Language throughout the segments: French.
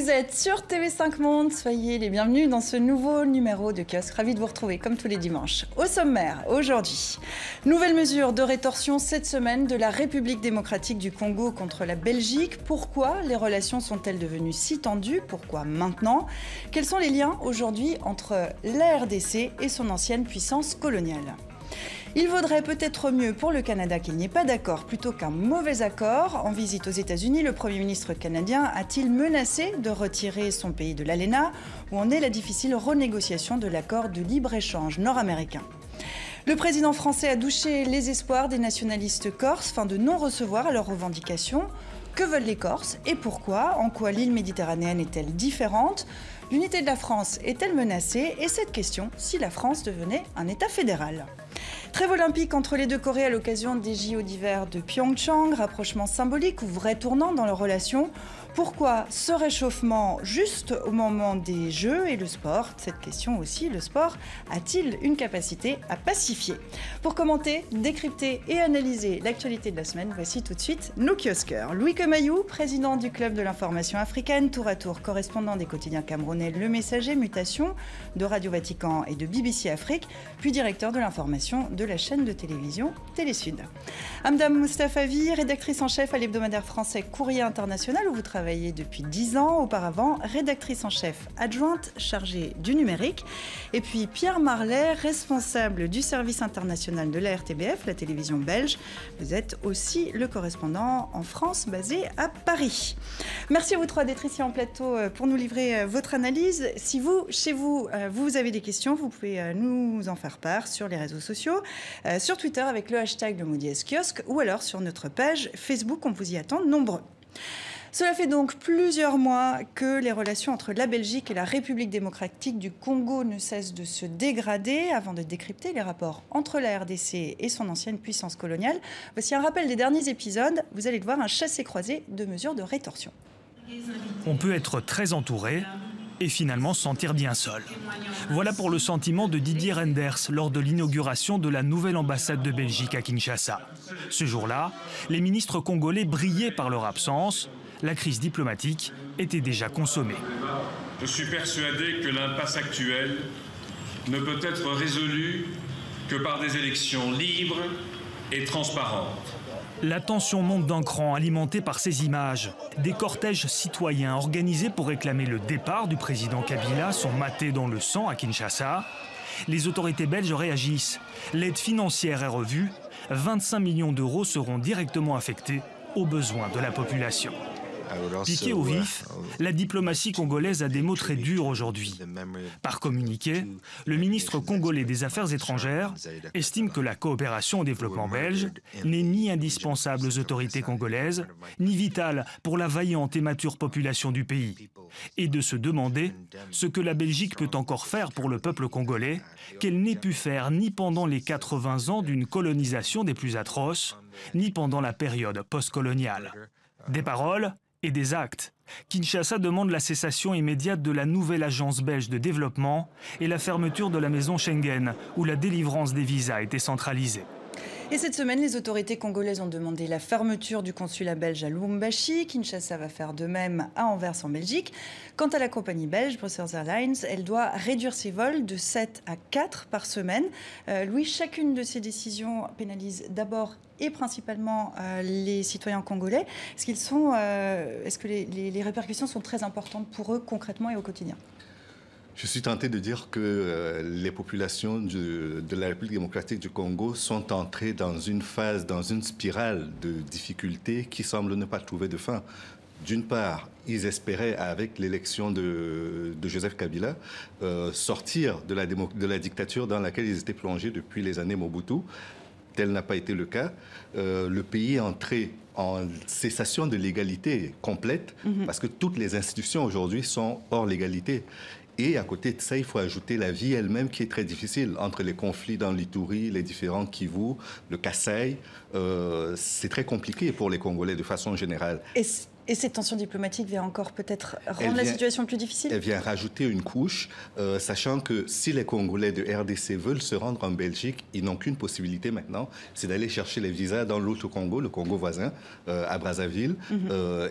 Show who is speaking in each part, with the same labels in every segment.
Speaker 1: Vous êtes sur TV5 Monde, soyez les bienvenus dans ce nouveau numéro de Kiosque. Ravi de vous retrouver comme tous les dimanches. Au sommaire, aujourd'hui, nouvelle mesure de rétorsion cette semaine de la République démocratique du Congo contre la Belgique. Pourquoi les relations sont-elles devenues si tendues? Pourquoi maintenant? Quels sont les liens aujourd'hui entre la RDC et son ancienne puissance coloniale? Il vaudrait peut-être mieux pour le Canada qu'il n'y ait pas d'accord plutôt qu'un mauvais accord. En visite aux États-Unis, le Premier ministre canadien a-t-il menacé de retirer son pays de l'ALENA, où en est la difficile renégociation de l'accord de libre-échange nord-américain? Le président français a douché les espoirs des nationalistes corses, fin de non-recevoir à leurs revendications. Que veulent les Corses et pourquoi? En quoi l'île méditerranéenne est-elle différente? L'unité de la France est-elle menacée? Et cette question, si la France devenait un État fédéral? Trêve olympique entre les deux Corées à l'occasion des JO d'hiver de Pyeongchang, rapprochement symbolique ou vrai tournant dans leurs relations? Pourquoi ce réchauffement juste au moment des Jeux? Et le sport, cette question aussi, le sport a-t-il une capacité à pacifier? Pour commenter, décrypter et analyser l'actualité de la semaine, voici tout de suite nos kiosqueurs. Louis Kemayou, président du Club de l'information africaine, tour à tour correspondant des quotidiens camerounais Le Messager, Mutation, de Radio Vatican et de BBC Afrique, puis directeur de l'information de la chaîne de télévision Télésud. Amdam Moustaphavi, rédactrice en chef à l'hebdomadaire français Courrier International, où vous travaillez depuis 10 ans. Auparavant, rédactrice en chef adjointe chargée du numérique. Et puis Pierre Marlet, responsable du service international de la RTBF, la télévision belge. Vous êtes aussi le correspondant en France, basé à Paris. Merci à vous trois d'être ici en plateau pour nous livrer votre analyse. Si vous, chez vous, vous avez des questions, vous pouvez nous en faire part sur les réseaux sociaux, sur Twitter avec le hashtag de Moody's Kiosque ou alors sur notre page Facebook. On vous y attend nombreux. Cela fait donc plusieurs mois que les relations entre la Belgique et la République démocratique du Congo ne cessent de se dégrader. Avant de décrypter les rapports entre la RDC et son ancienne puissance coloniale, voici un rappel des derniers épisodes. Vous allez devoir un chassé-croisé de mesures de rétorsion.
Speaker 2: On peut être très entouré et finalement se sentir bien seul. Voilà pour le sentiment de Didier Reynders lors de l'inauguration de la nouvelle ambassade de Belgique à Kinshasa. Ce jour-là, les ministres congolais brillaient par leur absence. La crise diplomatique était déjà consommée.
Speaker 3: Je suis persuadé que l'impasse actuelle ne peut être résolue que par des élections libres et transparentes.
Speaker 2: La tension monte d'un cran, alimentée par ces images. Des cortèges citoyens organisés pour réclamer le départ du président Kabila sont matés dans le sang à Kinshasa. Les autorités belges réagissent. L'aide financière est revue. 25 millions d'euros seront directement affectés aux besoins de la population. Piqué au vif, la diplomatie congolaise a des mots très durs aujourd'hui. Par communiqué, le ministre congolais des Affaires étrangères estime que la coopération au développement belge n'est ni indispensable aux autorités congolaises, ni vitale pour la vaillante et mature population du pays, et de se demander ce que la Belgique peut encore faire pour le peuple congolais, qu'elle n'ait pu faire ni pendant les 80 ans d'une colonisation des plus atroces, ni pendant la période postcoloniale. Des paroles et des actes. Kinshasa demande la cessation immédiate de la nouvelle agence belge de développement et la fermeture de la maison Schengen, où la délivrance des visas était centralisée.
Speaker 1: Et cette semaine, les autorités congolaises ont demandé la fermeture du consulat belge à Lubumbashi. Kinshasa va faire de même à Anvers en Belgique. Quant à la compagnie belge Brussels Airlines, elle doit réduire ses vols de 7 à 4 par semaine. Louis, chacune de ces décisions pénalise d'abord et principalement les citoyens congolais. Est-ce que les répercussions sont très importantes pour eux concrètement et au quotidien?
Speaker 4: Je suis tenté de dire que les populations de la République démocratique du Congo sont entrées dans une phase, dans une spirale de difficultés qui semble ne pas trouver de fin. D'une part, ils espéraient, avec l'élection de Joseph Kabila, sortir de la dictature dans laquelle ils étaient plongés depuis les années Mobutu. Tel n'a pas été le cas. Le pays est entré en cessation de légalité complète parce que toutes les institutions aujourd'hui sont hors légalité. Et à côté de ça, il faut ajouter la vie elle-même qui est très difficile. Entre les conflits dans l'Ituri, les différents Kivu, le Kasaï, c'est très compliqué pour les Congolais de façon générale.
Speaker 1: Et cette tension diplomatique vient encore peut-être rendre la situation plus difficile?
Speaker 4: Elle vient rajouter une couche, sachant que si les Congolais de RDC veulent se rendre en Belgique, ils n'ont qu'une possibilité maintenant, c'est d'aller chercher les visas dans l'autre Congo, le Congo voisin, à Brazzaville.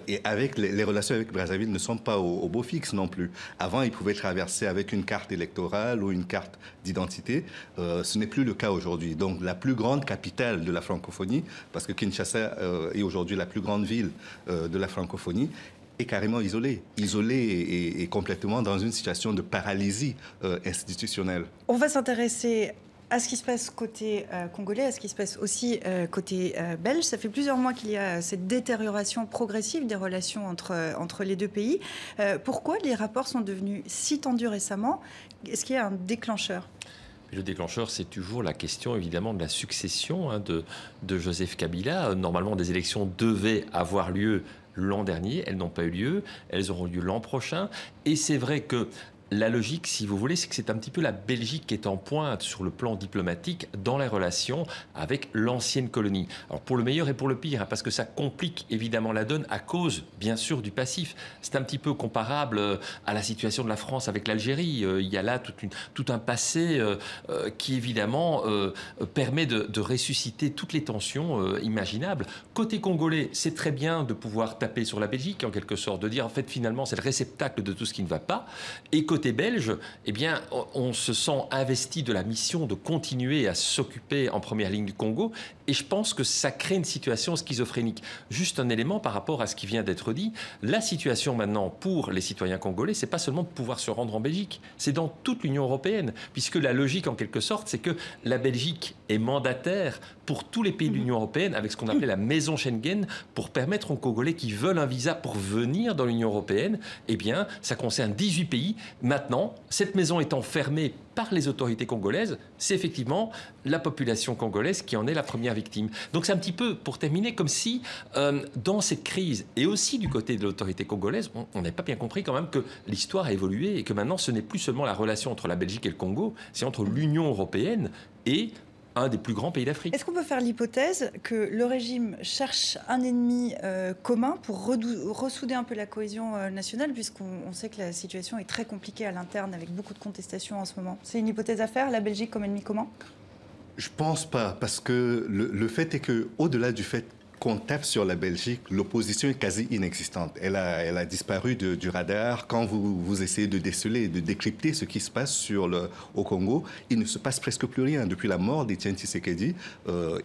Speaker 4: Et avec les relations avec Brazzaville ne sont pas au beau fixe non plus. Avant, ils pouvaient traverser avec une carte électorale ou une carte d'identité. Ce n'est plus le cas aujourd'hui. Donc la plus grande capitale de la francophonie, parce que Kinshasa est aujourd'hui la plus grande ville de la francophonie, est carrément isolée et complètement dans une situation de paralysie institutionnelle.
Speaker 1: On va s'intéresser à ce qui se passe côté congolais, à ce qui se passe aussi côté belge. Ça fait plusieurs mois qu'il y a cette détérioration progressive des relations entre les deux pays. Pourquoi les rapports sont devenus si tendus récemment? Est-ce qu'il y a un déclencheur?
Speaker 5: Le déclencheur, c'est toujours la question, évidemment, de la succession de Joseph Kabila. Normalement, des élections devaient avoir lieu l'an dernier. Elles n'ont pas eu lieu. Elles auront lieu l'an prochain. Et c'est vrai que la logique, si vous voulez, c'est que c'est un petit peu la Belgique qui est en pointe sur le plan diplomatique dans les relations avec l'ancienne colonie. Alors pour le meilleur et pour le pire, parce que ça complique évidemment la donne à cause, bien sûr, du passif. C'est un petit peu comparable à la situation de la France avec l'Algérie. Il y a là tout un passé qui évidemment permet de ressusciter toutes les tensions imaginables. Côté congolais, c'est très bien de pouvoir taper sur la Belgique en quelque sorte, de dire en fait finalement c'est le réceptacle de tout ce qui ne va pas. Et côté belge, eh bien, on se sent investi de la mission de continuer à s'occuper en première ligne du Congo. Et je pense que ça crée une situation schizophrénique. Juste un élément par rapport à ce qui vient d'être dit. La situation maintenant pour les citoyens congolais, c'est pas seulement de pouvoir se rendre en Belgique, c'est dans toute l'Union européenne. Puisque la logique, en quelque sorte, c'est que la Belgique est mandataire pour tous les pays de l'Union européenne avec ce qu'on appelait la maison Schengen pour permettre aux Congolais qui veulent un visa pour venir dans l'Union européenne. Eh bien, ça concerne 18 pays. Maintenant, cette maison étant fermée par les autorités congolaises, c'est effectivement la population congolaise qui en est la première victime. Donc c'est un petit peu, pour terminer, comme si dans cette crise, et aussi du côté de l'autorité congolaise, on n'a pas bien compris quand même que l'histoire a évolué et que maintenant ce n'est plus seulement la relation entre la Belgique et le Congo, c'est entre l'Union européenne et un des plus grands pays d'Afrique.
Speaker 1: Est-ce qu'on peut faire l'hypothèse que le régime cherche un ennemi commun pour ressouder un peu la cohésion nationale, puisqu'on sait que la situation est très compliquée à l'interne avec beaucoup de contestations en ce moment? C'est une hypothèse à faire, la Belgique comme ennemi commun?
Speaker 4: Je pense pas, parce que le fait est que, au-delà du fait qu'on tape sur la Belgique, l'opposition est quasi inexistante. Elle a disparu du radar. Quand vous essayez de déceler, de décrypter ce qui se passe au Congo, il ne se passe presque plus rien. Depuis la mort d'Etienne Tshisekedi,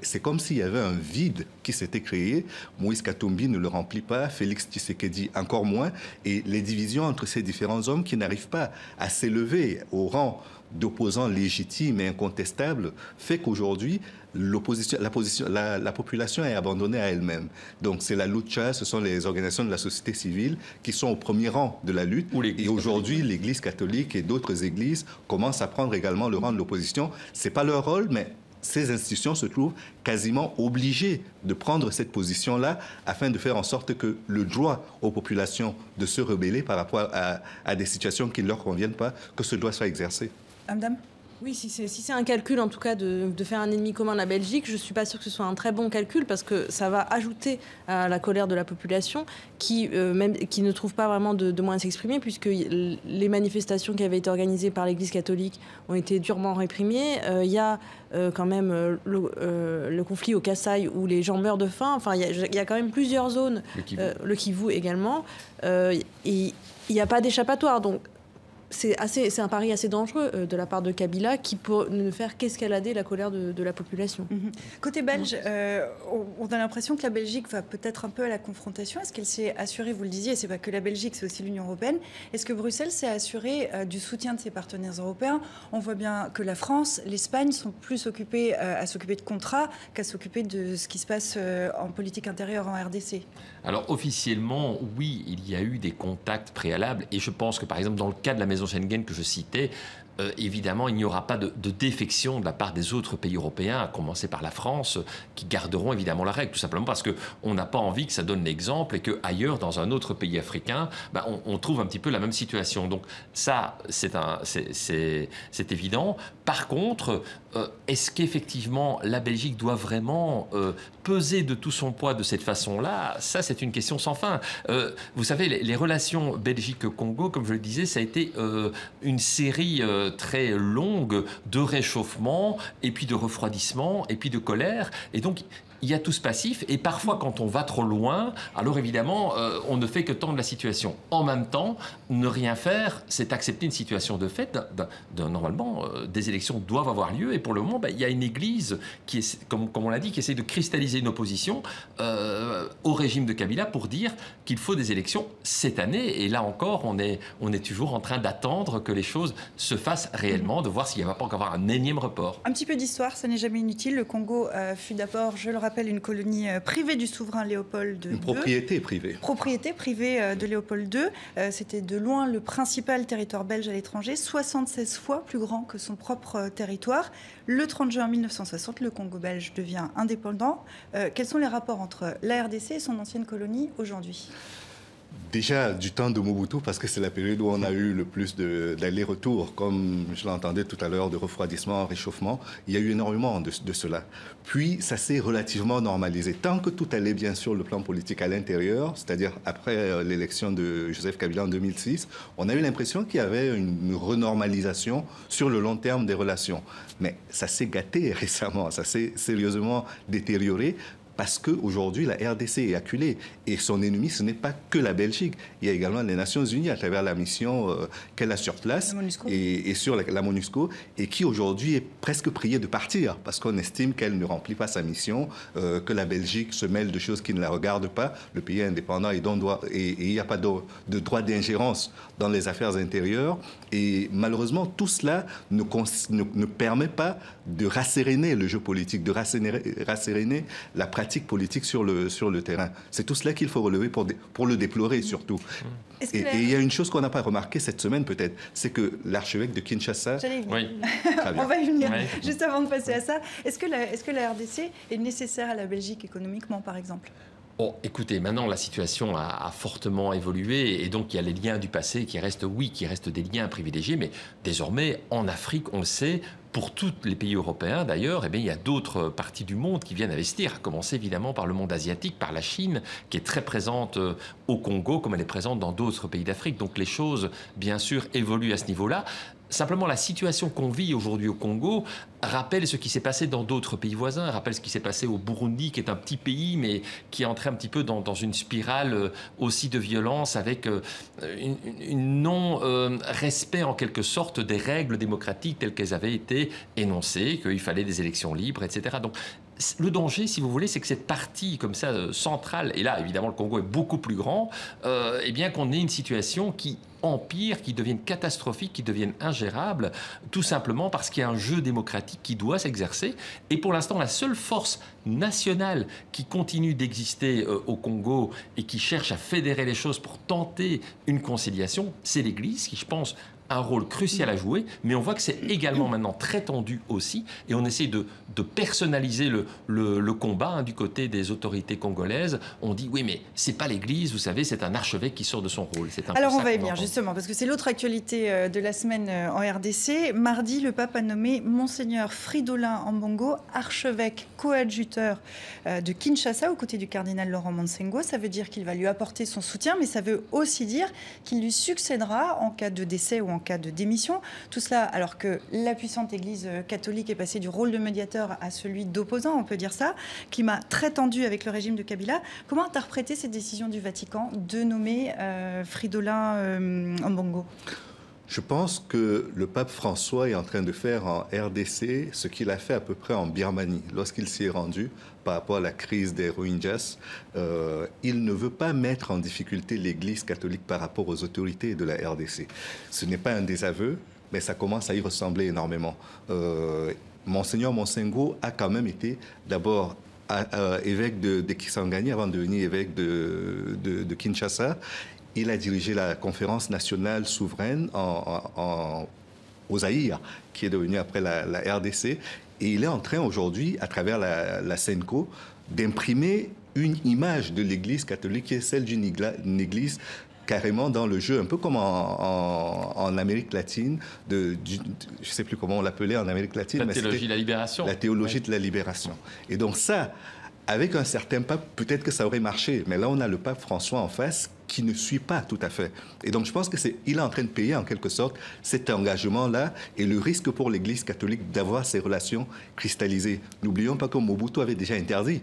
Speaker 4: c'est comme s'il y avait un vide qui s'était créé. Moïse Katumbi ne le remplit pas, Félix Tshisekedi encore moins, et les divisions entre ces différents hommes qui n'arrivent pas à s'élever au rang d'opposants légitimes et incontestables fait qu'aujourd'hui, la population est abandonnée à elle-même. Donc c'est la lucha, ce sont les organisations de la société civile qui sont au premier rang de la lutte. Et aujourd'hui, l'Église catholique et d'autres églises commencent à prendre également le rang de l'opposition. Ce n'est pas leur rôle, mais ces institutions se trouvent quasiment obligées de prendre cette position-là afin de faire en sorte que le droit aux populations de se rebeller par rapport à des situations qui ne leur conviennent pas, que ce droit soit exercé.
Speaker 1: Madame ?
Speaker 6: Oui, si c'est un calcul, en tout cas, de faire un ennemi commun à la Belgique, je ne suis pas sûre que ce soit un très bon calcul parce que ça va ajouter à la colère de la population qui ne trouve pas vraiment de moyens de s'exprimer puisque les manifestations qui avaient été organisées par l'Église catholique ont été durement réprimées. Il y a quand même le conflit au Kasaï où les gens meurent de faim. Enfin, il y a quand même plusieurs zones, le Kivu également. Et il n'y a pas d'échappatoire. Donc, c'est un pari assez dangereux de la part de Kabila qui peut ne faire qu'escalader la colère de la population.
Speaker 1: Côté belge, on a l'impression que la Belgique va peut-être un peu à la confrontation. Est-ce qu'elle s'est assurée, vous le disiez, c'est pas que la Belgique, c'est aussi l'Union européenne. Est-ce que Bruxelles s'est assurée du soutien de ses partenaires européens? On voit bien que la France, l'Espagne sont plus occupées à s'occuper de contrats qu'à s'occuper de ce qui se passe en politique intérieure en RDC. Alors
Speaker 5: officiellement, oui, il y a eu des contacts préalables et je pense que par exemple dans le cas de la maison Schengen que je citais, évidemment, il n'y aura pas de défection de la part des autres pays européens, à commencer par la France, qui garderont évidemment la règle, tout simplement parce qu'on n'a pas envie que ça donne l'exemple et qu'ailleurs, dans un autre pays africain, on trouve un petit peu la même situation. Donc ça, c'est évident. Par contre, est-ce qu'effectivement la Belgique doit vraiment peser de tout son poids de cette façon-là? Ça, c'est une question sans fin. Vous savez, les relations Belgique-Congo, comme je le disais, ça a été une série très longue de réchauffement, et puis de refroidissement, et puis de colère. Et donc, il y a tout ce passif, et parfois quand on va trop loin, alors évidemment on ne fait que tendre la situation. En même temps, ne rien faire, c'est accepter une situation de fait. Normalement, des élections doivent avoir lieu, et pour le moment, il y a une église qui est, comme on l'a dit, qui essaie de cristalliser une opposition au régime de Kabila pour dire qu'il faut des élections cette année. Et là encore, on est toujours en train d'attendre que les choses se fassent réellement, de voir s'il n'y va pas encore avoir un énième report.
Speaker 1: Un petit peu d'histoire, ça n'est jamais inutile. Le Congo fut d'abord, je le rappelle, une colonie privée du souverain Léopold II.
Speaker 4: Une propriété privée.
Speaker 1: Propriété privée de Léopold II. C'était de loin le principal territoire belge à l'étranger, 76 fois plus grand que son propre territoire. Le 30 juin 1960, le Congo belge devient indépendant. Quels sont les rapports entre la RDC et son ancienne colonie aujourd'hui ?
Speaker 4: Déjà du temps de Mobutu, parce que c'est la période où on a eu le plus d'aller-retour, comme je l'entendais tout à l'heure, de refroidissement, réchauffement. Il y a eu énormément de cela. Puis, ça s'est relativement normalisé. Tant que tout allait bien sur le plan politique à l'intérieur, c'est-à-dire après l'élection de Joseph Kabila en 2006, on a eu l'impression qu'il y avait une renormalisation sur le long terme des relations. Mais ça s'est gâté récemment, ça s'est sérieusement détérioré. Parce qu'aujourd'hui, la RDC est acculée. Et son ennemi, ce n'est pas que la Belgique. Il y a également les Nations Unies à travers la mission qu'elle a sur place et sur la MONUSCO, et qui aujourd'hui est presque priée de partir parce qu'on estime qu'elle ne remplit pas sa mission, que la Belgique se mêle de choses qui ne la regardent pas. Le pays est indépendant et il n'y a pas de droit d'ingérence dans les affaires intérieures. Et malheureusement, tout cela ne permet pas de rasséréner le jeu politique, de rasséréner la pratique politique sur le terrain. C'est tout cela qu'il faut relever pour le déplorer surtout. Et il y a une chose qu'on n'a pas remarquée cette semaine peut-être, c'est que l'archevêque de Kinshasa...
Speaker 5: Oui.
Speaker 1: On va y venir.
Speaker 5: Oui.
Speaker 1: Juste avant de passer à ça, est-ce que la RDC est nécessaire à la Belgique économiquement, par exemple ?
Speaker 5: Bon, écoutez, maintenant la situation a fortement évolué et donc il y a les liens du passé qui restent des liens privilégiés, mais désormais en Afrique, on le sait, pour tous les pays européens d'ailleurs, il y a d'autres parties du monde qui viennent investir, à commencer évidemment par le monde asiatique, par la Chine, qui est très présente au Congo, comme elle est présente dans d'autres pays d'Afrique. Donc les choses, bien sûr, évoluent à ce niveau-là. Simplement, la situation qu'on vit aujourd'hui au Congo rappelle ce qui s'est passé dans d'autres pays voisins, rappelle ce qui s'est passé au Burundi, qui est un petit pays, mais qui est entré un petit peu dans une spirale aussi de violence, avec une non-respect en quelque sorte des règles démocratiques telles qu'elles avaient été énoncées, qu'il fallait des élections libres, etc. Donc, le danger, si vous voulez, c'est que cette partie comme ça centrale, et là évidemment le Congo est beaucoup plus grand, eh bien qu'on ait une situation qui empire, qui devienne catastrophique, qui devienne ingérable, tout simplement parce qu'il y a un jeu démocratique qui doit s'exercer. Et pour l'instant, la seule force nationale qui continue d'exister au Congo et qui cherche à fédérer les choses pour tenter une conciliation, c'est l'Église qui, je pense, a un rôle crucial à jouer, mais on voit que c'est également maintenant très tendu aussi, et on essaie de personnaliser le combat du côté des autorités congolaises. On dit oui, mais c'est pas l'Église, vous savez, c'est un archevêque qui sort de son rôle.
Speaker 1: Alors on va y venir justement, parce que c'est l'autre actualité de la semaine en RDC. Mardi, le pape a nommé Monseigneur Fridolin Ambongo archevêque coadjuteur de Kinshasa aux côtés du cardinal Laurent Monsengo. Ça veut dire qu'il va lui apporter son soutien, mais ça veut aussi dire qu'il lui succédera en cas de décès ou en cas de démission. Tout cela alors que la puissante Église catholique est passée du rôle de médiateur à celui d'opposant, on peut dire ça. Climat très tendu avec le régime de Kabila. Comment interpréter cette décision du Vatican de nommer Fridolin Ambongo ?
Speaker 4: Je pense que le pape François est en train de faire en RDC ce qu'il a fait à peu près en Birmanie lorsqu'il s'y est rendu par rapport à la crise des Rohingyas. Il ne veut pas mettre en difficulté l'Église catholique par rapport aux autorités de la RDC. Ce n'est pas un désaveu, mais ça commence à y ressembler énormément. Monseigneur Monsengo a quand même été d'abord évêque de Kisangani avant de devenir évêque de Kinshasa. Il a dirigé la conférence nationale souveraine au Zaïre, qui est devenu après la RDC. Et il est en train aujourd'hui, à travers la Senco, d'imprimer une image de l'Église catholique qui est celle d'une église carrément dans le jeu, un peu comme en Amérique latine, je ne sais plus comment on l'appelait en Amérique latine.
Speaker 5: La théologie de la libération.
Speaker 4: La théologie de la libération. Et donc ça, avec un certain pape, peut-être que ça aurait marché, mais là on a le pape François en face qui ne suit pas tout à fait. Et donc je pense qu'il est en train de payer en quelque sorte cet engagement-là et le risque pour l'Église catholique d'avoir ces relations cristallisées. N'oublions pas que Mobutu avait déjà interdit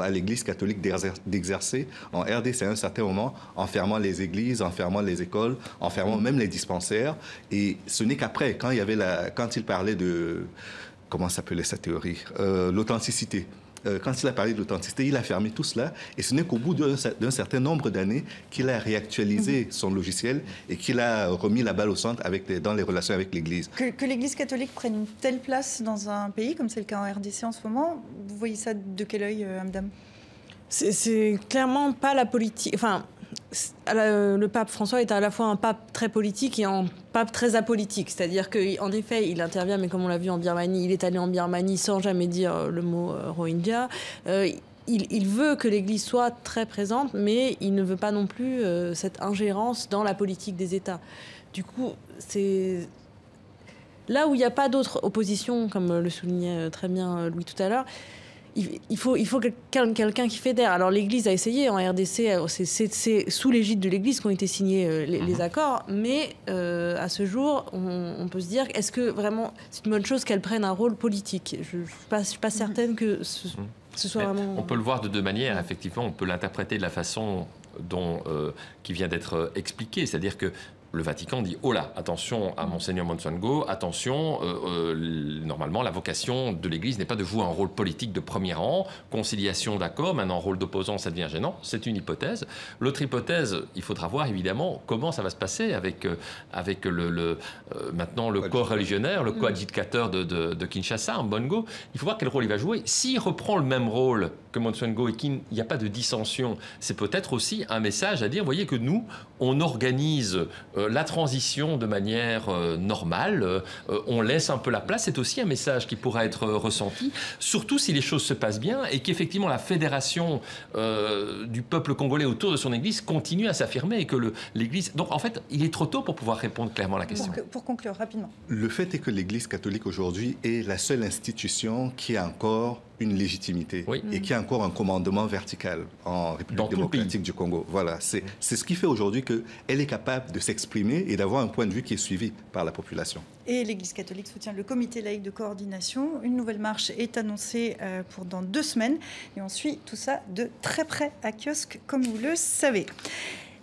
Speaker 4: à l'Église catholique d'exercer en RDC à un certain moment, en fermant les églises, en fermant les écoles, en fermant même les dispensaires. Et ce n'est qu'après, quand il parlait de... Comment s'appelait sa théorie? L'authenticité. Quand il a parlé de l'authenticité, il a fermé tout cela. Et ce n'est qu'au bout d'un certain nombre d'années qu'il a réactualisé son logiciel et qu'il a remis la balle au centre dans les relations avec l'Église.
Speaker 1: Que l'Église catholique prenne une telle place dans un pays, comme c'est le cas en RDC en ce moment, vous voyez ça de quel œil, Amdam?
Speaker 6: C'est clairement pas la politique... Enfin, le pape François est à la fois un pape très politique et un pape très apolitique. C'est-à-dire qu'en effet, il intervient, mais comme on l'a vu en Birmanie, il est allé en Birmanie sans jamais dire le mot Rohingya. Il veut que l'Église soit très présente, mais il ne veut pas non plus cette ingérence dans la politique des États. Du coup, c'est... Là où il n'y a pas d'autre opposition, comme le soulignait très bien Louis tout à l'heure, il faut quelqu'un qui fédère. Alors l'Église a essayé en RDC, c'est sous l'égide de l'Église qu'ont été signés les accords, mais à ce jour, on peut se dire, est-ce que vraiment c'est une bonne chose qu'elle prenne un rôle politique? Je ne suis pas certaine que ce soit vraiment...
Speaker 5: On peut le voir de deux manières, effectivement. On peut l'interpréter de la façon qui vient d'être expliquée, c'est-à-dire que le Vatican dit « Oh là, attention à Monseigneur Monsongo, attention, normalement, la vocation de l'Église n'est pas de jouer un rôle politique de premier rang, conciliation d'accord, maintenant, rôle d'opposant, ça devient gênant. » C'est une hypothèse. L'autre hypothèse, il faudra voir, évidemment, comment ça va se passer avec maintenant le co-religionnaire, le coadjudicateur de Kinshasa, Mbongo. Il faut voir quel rôle il va jouer. S'il reprend le même rôle que Monsongo et qu'il n'y a pas de dissension, c'est peut-être aussi un message à dire, voyez que nous, on organise la transition de manière normale, on laisse un peu la place. C'est aussi un message qui pourra être ressenti, surtout si les choses se passent bien et qu'effectivement la fédération du peuple congolais autour de son Église continue à s'affirmer et que l'Église... Donc en fait, il est trop tôt pour pouvoir répondre clairement à la question.
Speaker 1: Pour conclure rapidement.
Speaker 4: Le fait est que l'Église catholique aujourd'hui est la seule institution qui a encore une légitimité et qui a encore un commandement vertical en République démocratique du Congo. Voilà, c'est ce qui fait aujourd'hui qu'elle est capable de s'exprimer et d'avoir un point de vue qui est suivi par la population.
Speaker 1: Et l'Église catholique soutient le comité laïque de coordination. Une nouvelle marche est annoncée pour dans 2 semaines. Et on suit tout ça de très près à Kiosque, comme vous le savez.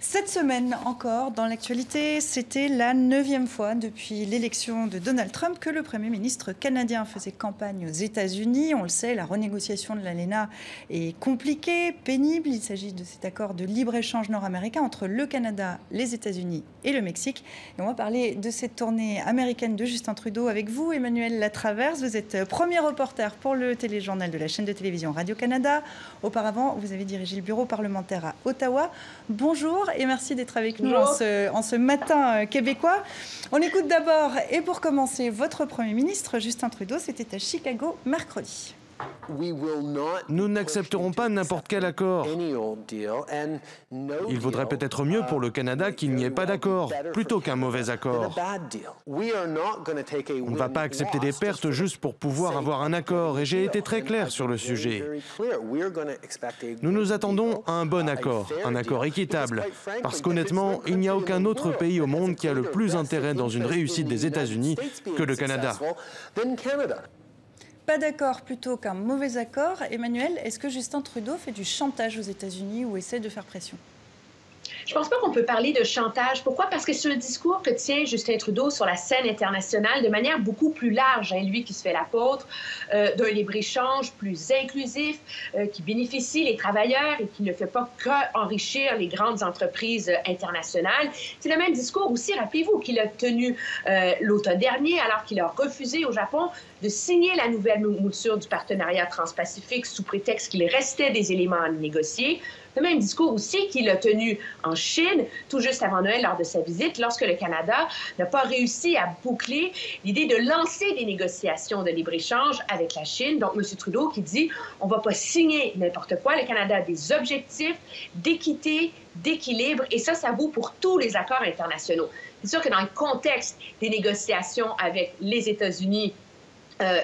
Speaker 1: Cette semaine encore, dans l'actualité, c'était la 9e fois depuis l'élection de Donald Trump que le Premier ministre canadien faisait campagne aux États-Unis. On le sait, la renégociation de l'ALENA est compliquée, pénible. Il s'agit de cet accord de libre-échange nord-américain entre le Canada, les États-Unis et le Mexique. Et on va parler de cette tournée américaine de Justin Trudeau avec vous, Emmanuel Latraverse. Vous êtes premier reporter pour le téléjournal de la chaîne de télévision Radio-Canada. Auparavant, vous avez dirigé le bureau parlementaire à Ottawa. Bonjour et merci d'être avec nous en ce matin québécois. On écoute d'abord, et pour commencer, votre Premier ministre, Justin Trudeau. C'était à Chicago mercredi.
Speaker 7: Nous n'accepterons pas n'importe quel accord. Il vaudrait peut-être mieux pour le Canada qu'il n'y ait pas d'accord, plutôt qu'un mauvais accord. On ne va pas accepter des pertes juste pour pouvoir avoir un accord, et j'ai été très clair sur le sujet. Nous nous attendons à un bon accord, un accord équitable, parce qu'honnêtement, il n'y a aucun autre pays au monde qui a le plus intérêt dans une réussite des États-Unis que le Canada.
Speaker 1: Pas d'accord plutôt qu'un mauvais accord. Emmanuel, est-ce que Justin Trudeau fait du chantage aux États-Unis ou essaie de faire pression?
Speaker 8: Je ne pense pas qu'on peut parler de chantage. Pourquoi? Parce que c'est un discours que tient Justin Trudeau sur la scène internationale de manière beaucoup plus large. Lui qui se fait l'apôtre d'un libre-échange plus inclusif, qui bénéficie les travailleurs et qui ne fait pas qu'enrichir les grandes entreprises internationales. C'est le même discours aussi, rappelez-vous, qu'il a tenu l'automne dernier, alors qu'il a refusé au Japon de signer la nouvelle mouture du partenariat transpacifique sous prétexte qu'il restait des éléments à négocier. Le même discours aussi qu'il a tenu en Chine, tout juste avant Noël, lors de sa visite, lorsque le Canada n'a pas réussi à boucler l'idée de lancer des négociations de libre-échange avec la Chine. Donc, M. Trudeau qui dit on ne va pas signer n'importe quoi. Le Canada a des objectifs d'équité, d'équilibre, et ça vaut pour tous les accords internationaux. C'est sûr que dans le contexte des négociations avec les États-Unis,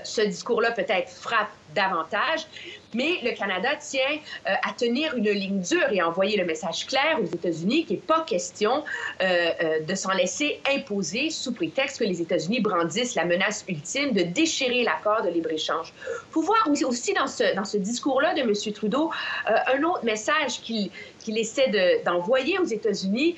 Speaker 8: ce discours-là peut-être frappe davantage, mais le Canada tient à tenir une ligne dure et à envoyer le message clair aux États-Unis qu'il n'est pas question de s'en laisser imposer sous prétexte que les États-Unis brandissent la menace ultime de déchirer l'accord de libre-échange. Il faut voir aussi dans ce discours-là de M. Trudeau un autre message qu'il essaie d'envoyer aux États-Unis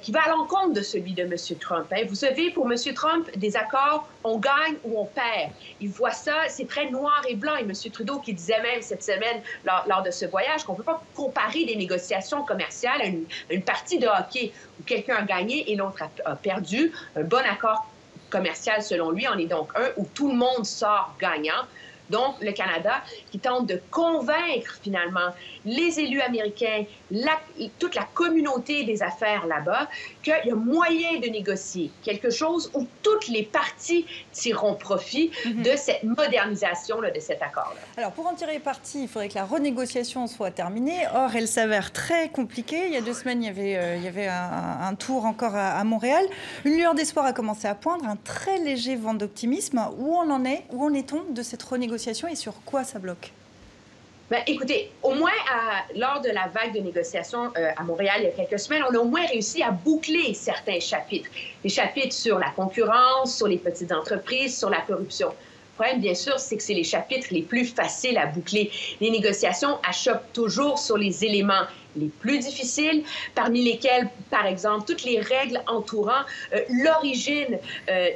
Speaker 8: qui va à l'encontre de celui de M. Trump. Hein. Vous savez, pour M. Trump, des accords, on gagne ou on perd. Il voit ça, c'est très noir et blanc. Et M. Trudeau qui disait même cette semaine, lors de ce voyage, qu'on ne peut pas comparer des négociations commerciales à une partie de hockey où quelqu'un a gagné et l'autre a perdu. Un bon accord commercial, selon lui, en est donc un où tout le monde sort gagnant. Donc, le Canada qui tente de convaincre, finalement, les élus américains, toute la communauté des affaires là-bas, qu'il y a moyen de négocier quelque chose où toutes les parties tireront profit de cette modernisation-là, de cet accord-là.
Speaker 1: Alors, pour en tirer parti, il faudrait que la renégociation soit terminée. Or, elle s'avère très compliquée. Il y a 2 semaines, il y avait un tour encore à Montréal. Une lueur d'espoir a commencé à poindre, un très léger vent d'optimisme. Où en est-on de cette renégociation et sur quoi ça bloque?
Speaker 8: Ben, écoutez, au moins, lors de la vague de négociations à Montréal il y a quelques semaines, on a au moins réussi à boucler certains chapitres. Les chapitres sur la concurrence, sur les petites entreprises, sur la corruption. Le problème, bien sûr, c'est que c'est les chapitres les plus faciles à boucler. Les négociations achoppent toujours sur les éléments les plus difficiles, parmi lesquels, par exemple, toutes les règles entourant l'origine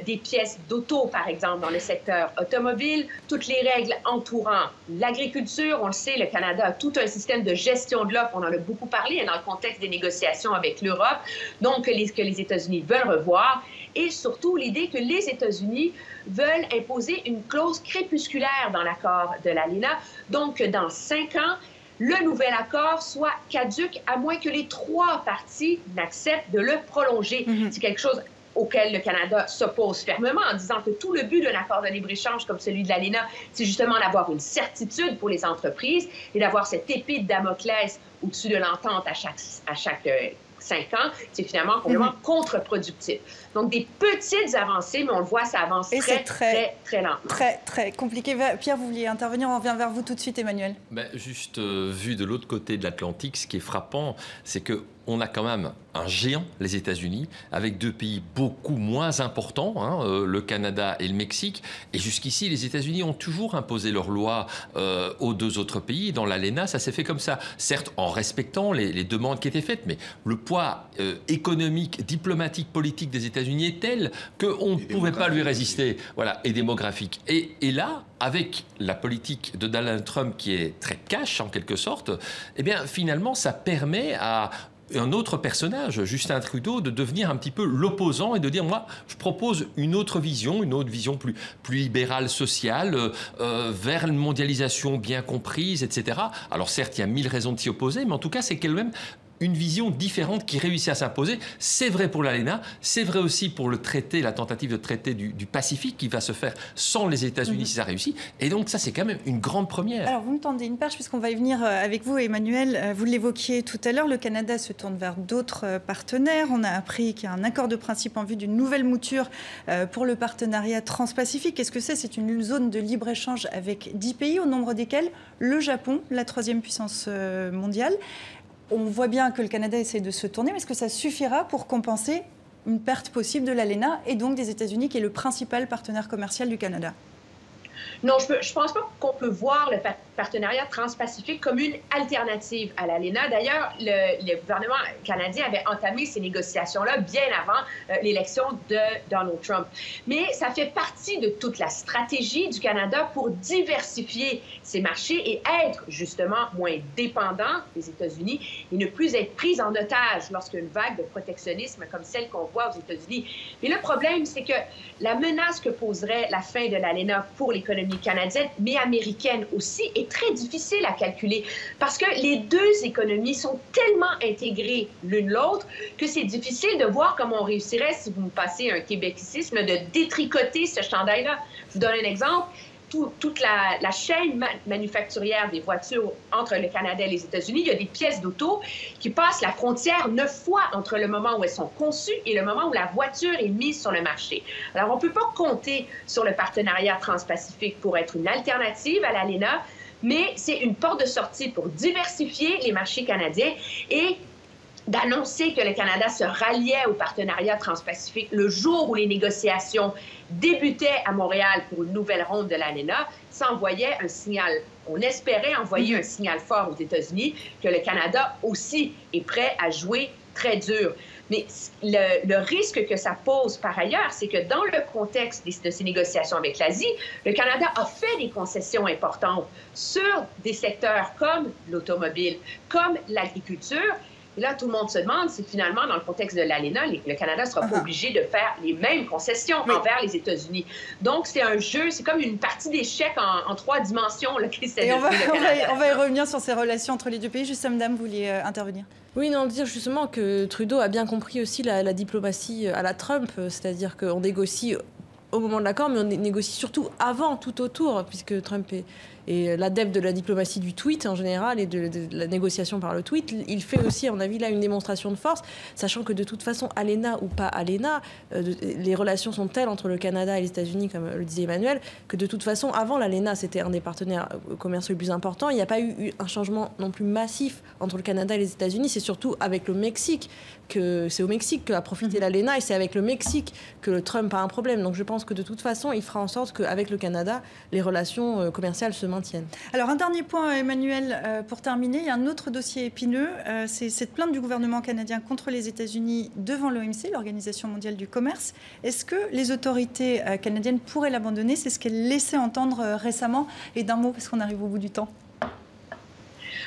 Speaker 8: des pièces d'auto, par exemple, dans le secteur automobile, toutes les règles entourant l'agriculture. On le sait, le Canada a tout un système de gestion de l'offre. On en a beaucoup parlé dans le contexte des négociations avec l'Europe, donc que les États-Unis veulent revoir. Et surtout, l'idée que les États-Unis veulent imposer une clause crépusculaire dans l'accord de l'ALENA, donc que dans 5 ans, le nouvel accord soit caduc, à moins que les 3 parties n'acceptent de le prolonger. C'est quelque chose auquel le Canada s'oppose fermement en disant que tout le but d'un accord de libre-échange comme celui de l'ALENA, c'est justement d'avoir une certitude pour les entreprises et d'avoir cette épée de Damoclès au-dessus de l'entente à chaque 5 ans, c'est finalement complètement contre-productif. Donc, des petites avancées, mais on le voit, ça avance très lentement.
Speaker 1: Très compliqué. Pierre, vous vouliez intervenir? On revient vers vous tout de suite, Emmanuel.
Speaker 5: Juste vu de l'autre côté de l'Atlantique, ce qui est frappant, c'est qu'on a quand même un géant, les États-Unis, avec 2 pays beaucoup moins importants, le Canada et le Mexique. Et jusqu'ici, les États-Unis ont toujours imposé leurs lois aux 2 autres pays. Dans l'ALENA, ça s'est fait comme ça. Certes, en respectant les demandes qui étaient faites, mais le poids économique, diplomatique, politique des États-Unis est tel qu'on ne pouvait pas lui résister. Voilà, et démographique. Et là, avec la politique de Donald Trump qui est très cash, en quelque sorte, eh bien, finalement, ça permet à un autre personnage, Justin Trudeau, de devenir un petit peu l'opposant et de dire, moi, je propose une autre vision plus libérale, sociale, vers une mondialisation bien comprise, etc. Alors certes, il y a 1000 raisons de s'y opposer, mais en tout cas, c'est quand même une vision différente qui réussit à s'imposer. C'est vrai pour l'ALENA, c'est vrai aussi pour le traité, la tentative de traité du Pacifique qui va se faire sans les États-Unis si ça réussit. Et donc ça, c'est quand même une grande première.
Speaker 1: Alors vous me tendez une perche puisqu'on va y venir avec vous, Emmanuel. Vous l'évoquiez tout à l'heure, le Canada se tourne vers d'autres partenaires. On a appris qu'il y a un accord de principe en vue d'une nouvelle mouture pour le partenariat transpacifique. Qu'est-ce que c'est? C'est une zone de libre-échange avec 10 pays, au nombre desquels le Japon, la 3e puissance mondiale. On voit bien que le Canada essaie de se tourner, mais est-ce que ça suffira pour compenser une perte possible de l'ALENA et donc des États-Unis, qui est le principal partenaire commercial du Canada?
Speaker 8: Non, je ne pense pas qu'on peut voir le partenariat transpacifique comme une alternative à l'ALENA. D'ailleurs, le gouvernement canadien avait entamé ces négociations-là bien avant l'élection de Donald Trump. Mais ça fait partie de toute la stratégie du Canada pour diversifier ses marchés et être justement moins dépendant des États-Unis et ne plus être pris en otage lorsqu'il y a une vague de protectionnisme comme celle qu'on voit aux États-Unis. Mais le problème, c'est que la menace que poserait la fin de l'ALENA pour l'économie l'économie canadienne, mais américaine aussi, est très difficile à calculer parce que les deux économies sont tellement intégrées l'une l'autre que c'est difficile de voir comment on réussirait, si vous me passez un québécicisme, de détricoter ce chandail-là. Je vous donne un exemple. Toute la chaîne manufacturière des voitures entre le Canada et les États-Unis, il y a des pièces d'auto qui passent la frontière 9 fois entre le moment où elles sont conçues et le moment où la voiture est mise sur le marché. Alors, on ne peut pas compter sur le partenariat transpacifique pour être une alternative à l'ALENA, mais c'est une porte de sortie pour diversifier les marchés canadiens et d'annoncer que le Canada se ralliait au partenariat transpacifique le jour où les négociations débutaient à Montréal pour une nouvelle ronde de l'ALENA, ça envoyait un signal. On espérait envoyer un signal fort aux États-Unis que le Canada aussi est prêt à jouer très dur. Mais le risque que ça pose par ailleurs, c'est que dans le contexte de ces négociations avec l'Asie, le Canada a fait des concessions importantes sur des secteurs comme l'automobile, comme l'agriculture. Et là, tout le monde se demande si finalement, dans le contexte de l'ALENA, le Canada ne sera pas obligé de faire les mêmes concessions envers les États-Unis. Donc, c'est un jeu, c'est comme une partie d'échecs en 3 dimensions qui s'est
Speaker 1: Et on va y revenir sur ces relations entre les deux pays. Juste, madame, vous vouliez intervenir?
Speaker 6: Oui, non, dire justement que Trudeau a bien compris aussi la diplomatie à la Trump, c'est-à-dire qu'on négocie au moment de l'accord, mais on négocie surtout avant, tout autour, puisque Trump est l'adepte de la diplomatie du tweet en général et de la négociation par le tweet. Il fait aussi, à mon avis, là, une démonstration de force, sachant que de toute façon, ALENA ou pas ALENA, les relations sont telles entre le Canada et les États-Unis, comme le disait Emmanuel, que de toute façon, avant l'ALENA, c'était un des partenaires commerciaux les plus importants. Il n'y a pas eu un changement non plus massif entre le Canada et les États-Unis. C'est surtout avec le Mexique c'est au Mexique qu'a profité l'ALENA et c'est avec le Mexique que Trump a un problème. Donc je pense que de toute façon, il fera en sorte qu'avec le Canada, les relations commerciales se maintiennent.
Speaker 1: Alors un dernier point, Emmanuel, pour terminer, il y a un autre dossier épineux, c'est cette plainte du gouvernement canadien contre les États-Unis devant l'OMC, l'Organisation mondiale du commerce. Est-ce que les autorités canadiennes pourraient l'abandonner? C'est ce qu'elle laissait entendre récemment. Et d'un mot, parce qu'on arrive au bout du temps.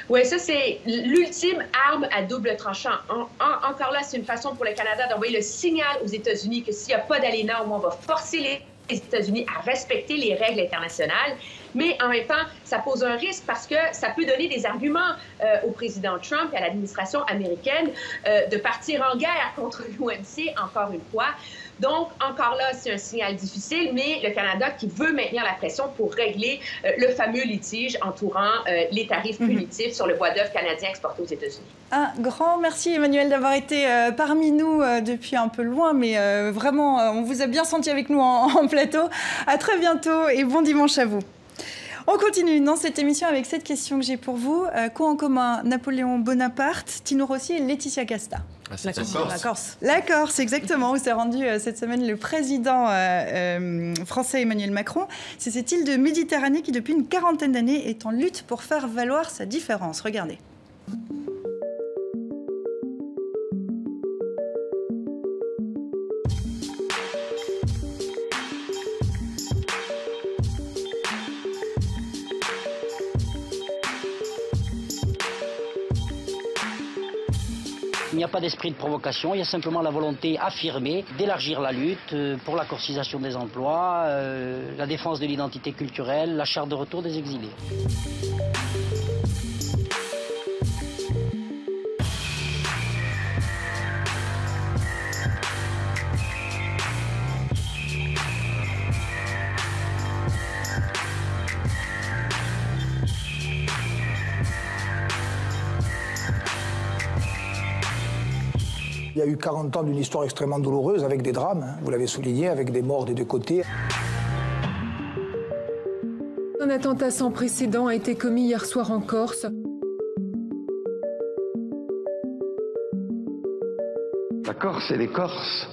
Speaker 8: Oui, ça, c'est l'ultime arme à double tranchant. Encore là, c'est une façon pour le Canada d'envoyer le signal aux États-Unis que s'il n'y a pas d'ALENA, au moins on va forcer les États-Unis à respecter les règles internationales. Mais en même temps, ça pose un risque parce que ça peut donner des arguments au président Trump et à l'administration américaine de partir en guerre contre l'OMC, encore une fois. Donc, encore là, c'est un signal difficile, mais le Canada qui veut maintenir la pression pour régler le fameux litige entourant les tarifs punitifs sur le bois d'œuvre canadien exporté aux États-Unis. Un
Speaker 1: grand merci, Emmanuel, d'avoir été parmi nous depuis un peu loin, mais vraiment, on vous a bien senti avec nous en plateau. À très bientôt et bon dimanche à vous. On continue dans cette émission avec cette question que j'ai pour vous. Qu'ont en commun Napoléon Bonaparte, Tino Rossi et Laetitia Casta?
Speaker 6: La Corse.
Speaker 1: La Corse, exactement, où s'est rendu cette semaine le président français Emmanuel Macron. C'est cette île de Méditerranée qui, depuis une quarantaine d'années, est en lutte pour faire valoir sa différence. Regardez.
Speaker 9: Il n'y a pas d'esprit de provocation, il y a simplement la volonté affirmée d'élargir la lutte pour la corcisation des emplois, la défense de l'identité culturelle, la charte de retour des exilés.
Speaker 10: Il y a eu 40 ans d'une histoire extrêmement douloureuse avec des drames, vous l'avez souligné, avec des morts des deux côtés.
Speaker 11: Un attentat sans précédent a été commis hier soir en Corse.
Speaker 12: La Corse et les Corses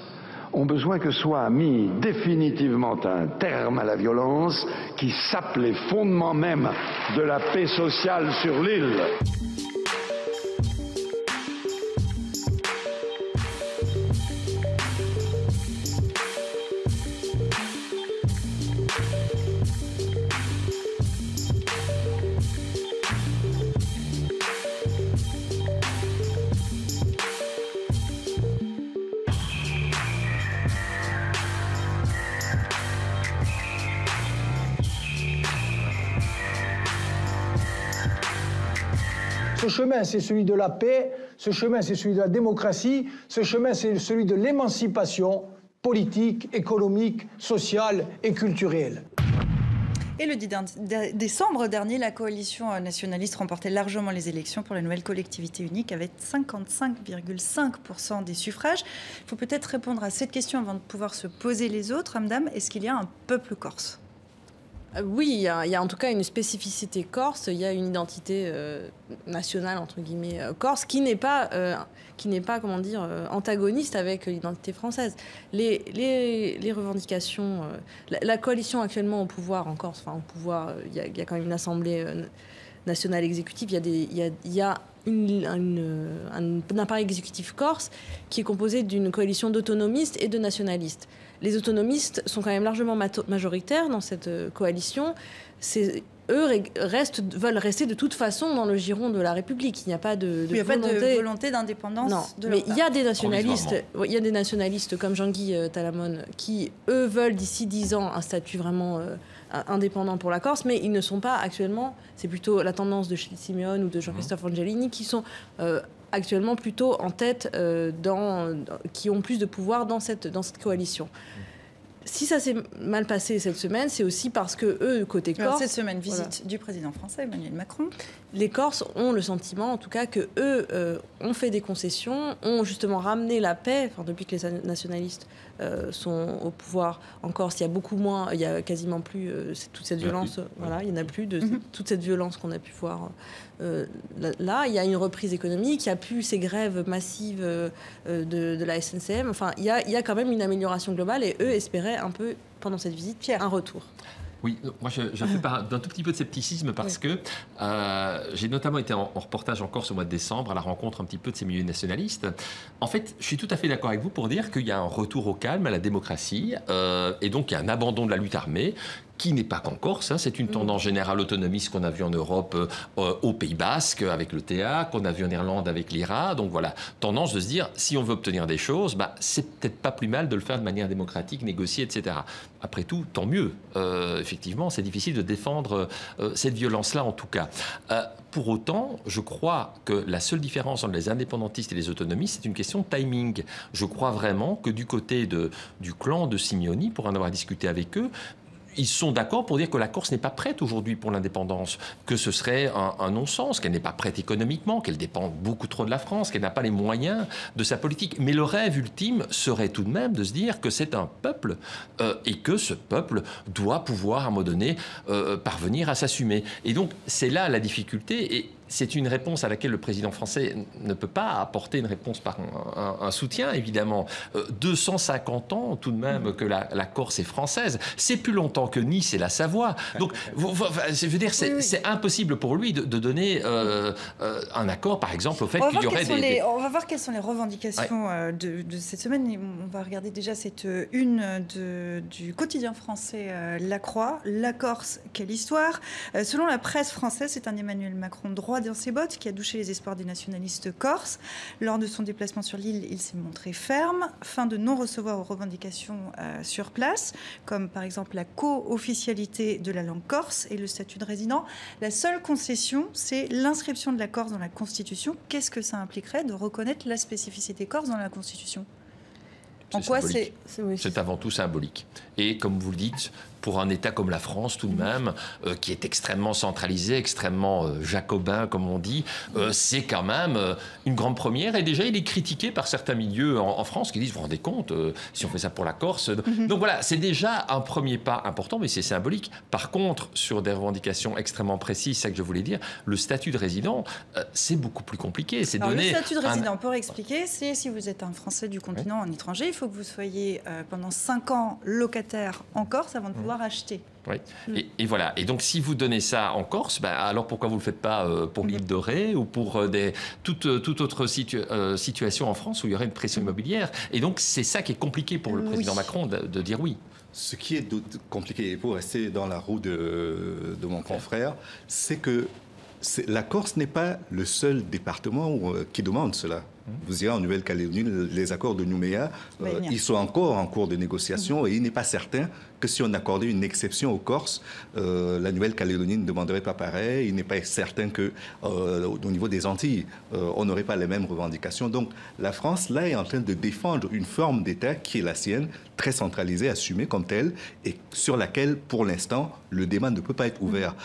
Speaker 12: ont besoin que soit mis définitivement un terme à la violence qui sape les fondements même de la paix sociale sur l'île.
Speaker 10: Ce chemin, c'est celui de la paix, ce chemin, c'est celui de la démocratie, ce chemin, c'est celui de l'émancipation politique, économique, sociale et culturelle.
Speaker 1: Et le 10 décembre dernier, la coalition nationaliste remportait largement les élections pour la nouvelle collectivité unique avec 55,5% des suffrages. Il faut peut-être répondre à cette question avant de pouvoir se poser les autres. Amdam, est-ce qu'il y a un peuple corse ?
Speaker 6: Oui, il y a en tout cas une spécificité corse, il y a une identité nationale, entre guillemets, corse, qui n'est pas comment dire, antagoniste avec l'identité française. Les revendications, la coalition actuellement au pouvoir en Corse, enfin au pouvoir, il y a quand même une assemblée nationale exécutive, il y a un appareil exécutif corse qui est composé d'une coalition d'autonomistes et de nationalistes. Les autonomistes sont quand même largement majoritaires dans cette coalition. Eux veulent rester de toute façon dans le giron de la République. Il n'y a pas de
Speaker 1: volonté d'indépendance.
Speaker 6: Non, mais il y a des nationalistes comme Jean-Guy Talamone qui, eux, veulent d'ici 10 ans un statut vraiment indépendant pour la Corse, mais ils ne sont pas actuellement, c'est plutôt la tendance de Gilles Simeone ou de Jean-Christophe Angelini qui sont actuellement plutôt en tête, qui ont plus de pouvoir dans cette coalition. Si ça s'est mal passé cette semaine, c'est aussi parce que eux, côté Corse...
Speaker 1: Alors cette semaine, visite du président français, Emmanuel Macron.
Speaker 6: Les Corses ont le sentiment, en tout cas, que eux ont fait des concessions, ont justement ramené la paix, depuis que les nationalistes sont au pouvoir en Corse. Il y a beaucoup moins, il y a quasiment plus toute cette violence. Voilà, il n'y en a plus de toute cette violence qu'on a pu voir là. Il y a une reprise économique, il n'y a plus ces grèves massives de la SNCM. Enfin, il y a quand même une amélioration globale et eux espéraient un peu, pendant cette visite, un retour.
Speaker 5: Oui, moi je fais part d'un tout petit peu de scepticisme parce que j'ai notamment été en reportage en Corse au mois de décembre à la rencontre un petit peu de ces milieux nationalistes. En fait, je suis tout à fait d'accord avec vous pour dire qu'il y a un retour au calme, à la démocratie, et donc il y a un abandon de la lutte armée qui n'est pas qu'en Corse, c'est une tendance générale autonomiste qu'on a vue en Europe, au Pays Basque avec le TA, qu'on a vu en Irlande avec l'IRA. Donc voilà, tendance de se dire, si on veut obtenir des choses, c'est peut-être pas plus mal de le faire de manière démocratique, négociée, etc. Après tout, tant mieux. Effectivement, c'est difficile de défendre cette violence-là, en tout cas. Pour autant, je crois que la seule différence entre les indépendantistes et les autonomistes, c'est une question de timing. Je crois vraiment que du côté du clan de Simeoni, pour en avoir discuté avec eux, ils sont d'accord pour dire que la Corse n'est pas prête aujourd'hui pour l'indépendance, que ce serait un non-sens, qu'elle n'est pas prête économiquement, qu'elle dépend beaucoup trop de la France, qu'elle n'a pas les moyens de sa politique. Mais le rêve ultime serait tout de même de se dire que c'est un peuple et que ce peuple doit pouvoir, à un moment donné, parvenir à s'assumer. Et donc, c'est là la difficulté. Et c'est une réponse à laquelle le président français ne peut pas apporter une réponse par un soutien, évidemment. 250 ans, tout de même, que la Corse est française. C'est plus longtemps que Nice et la Savoie. Donc, je veux dire, c'est impossible pour lui de donner un accord, par exemple, au fait qu'il y aurait
Speaker 1: On va voir quelles sont les revendications de cette semaine. On va regarder déjà cette une du quotidien français La Croix. La Corse, quelle histoire. Selon la presse française, c'est un Emmanuel Macron droit dans ses bottes qui a douché les espoirs des nationalistes corses. Lors de son déplacement sur l'île, il s'est montré ferme, fin de non-recevoir aux revendications sur place, comme par exemple la co-officialité de la langue corse et le statut de résident. La seule concession, c'est l'inscription de la Corse dans la Constitution. Qu'est-ce que ça impliquerait de reconnaître la spécificité corse dans la Constitution ? En quoi
Speaker 5: c'est avant tout symbolique. Et comme vous le dites, pour un État comme la France, tout de même, qui est extrêmement centralisé, extrêmement jacobin, comme on dit, c'est quand même une grande première. Et déjà, il est critiqué par certains milieux en France qui disent, vous vous rendez compte, si on fait ça pour la Corse. Donc voilà, c'est déjà un premier pas important, mais c'est symbolique. Par contre, sur des revendications extrêmement précises, c'est ça que je voulais dire, le statut de résident, c'est beaucoup plus compliqué.
Speaker 1: Alors, le statut de résident, pour expliquer, c'est si vous êtes un Français du continent, un étranger, il faut que vous soyez pendant 5 ans locataire en Corse avant de pouvoir acheter.
Speaker 5: Oui. Et voilà. Et donc, si vous donnez ça en Corse, alors pourquoi vous ne le faites pas pour l'île de Ré ou pour toute autre situation en France où il y aurait une pression immobilière? Et donc, c'est ça qui est compliqué pour le président Macron de dire oui.
Speaker 4: Ce qui est compliqué, pour rester dans la roue de mon confrère, c'est que la Corse n'est pas le seul département qui demande cela. Vous irez en Nouvelle-Calédonie, les accords de Nouméa, ils sont encore en cours de négociation et il n'est pas certain que si on accordait une exception aux Corses, la Nouvelle-Calédonie ne demanderait pas pareil. Il n'est pas certain qu'au niveau des Antilles, on n'aurait pas les mêmes revendications. Donc la France, là, est en train de défendre une forme d'État qui est la sienne, très centralisée, assumée comme telle, et sur laquelle, pour l'instant, le débat ne peut pas être ouvert.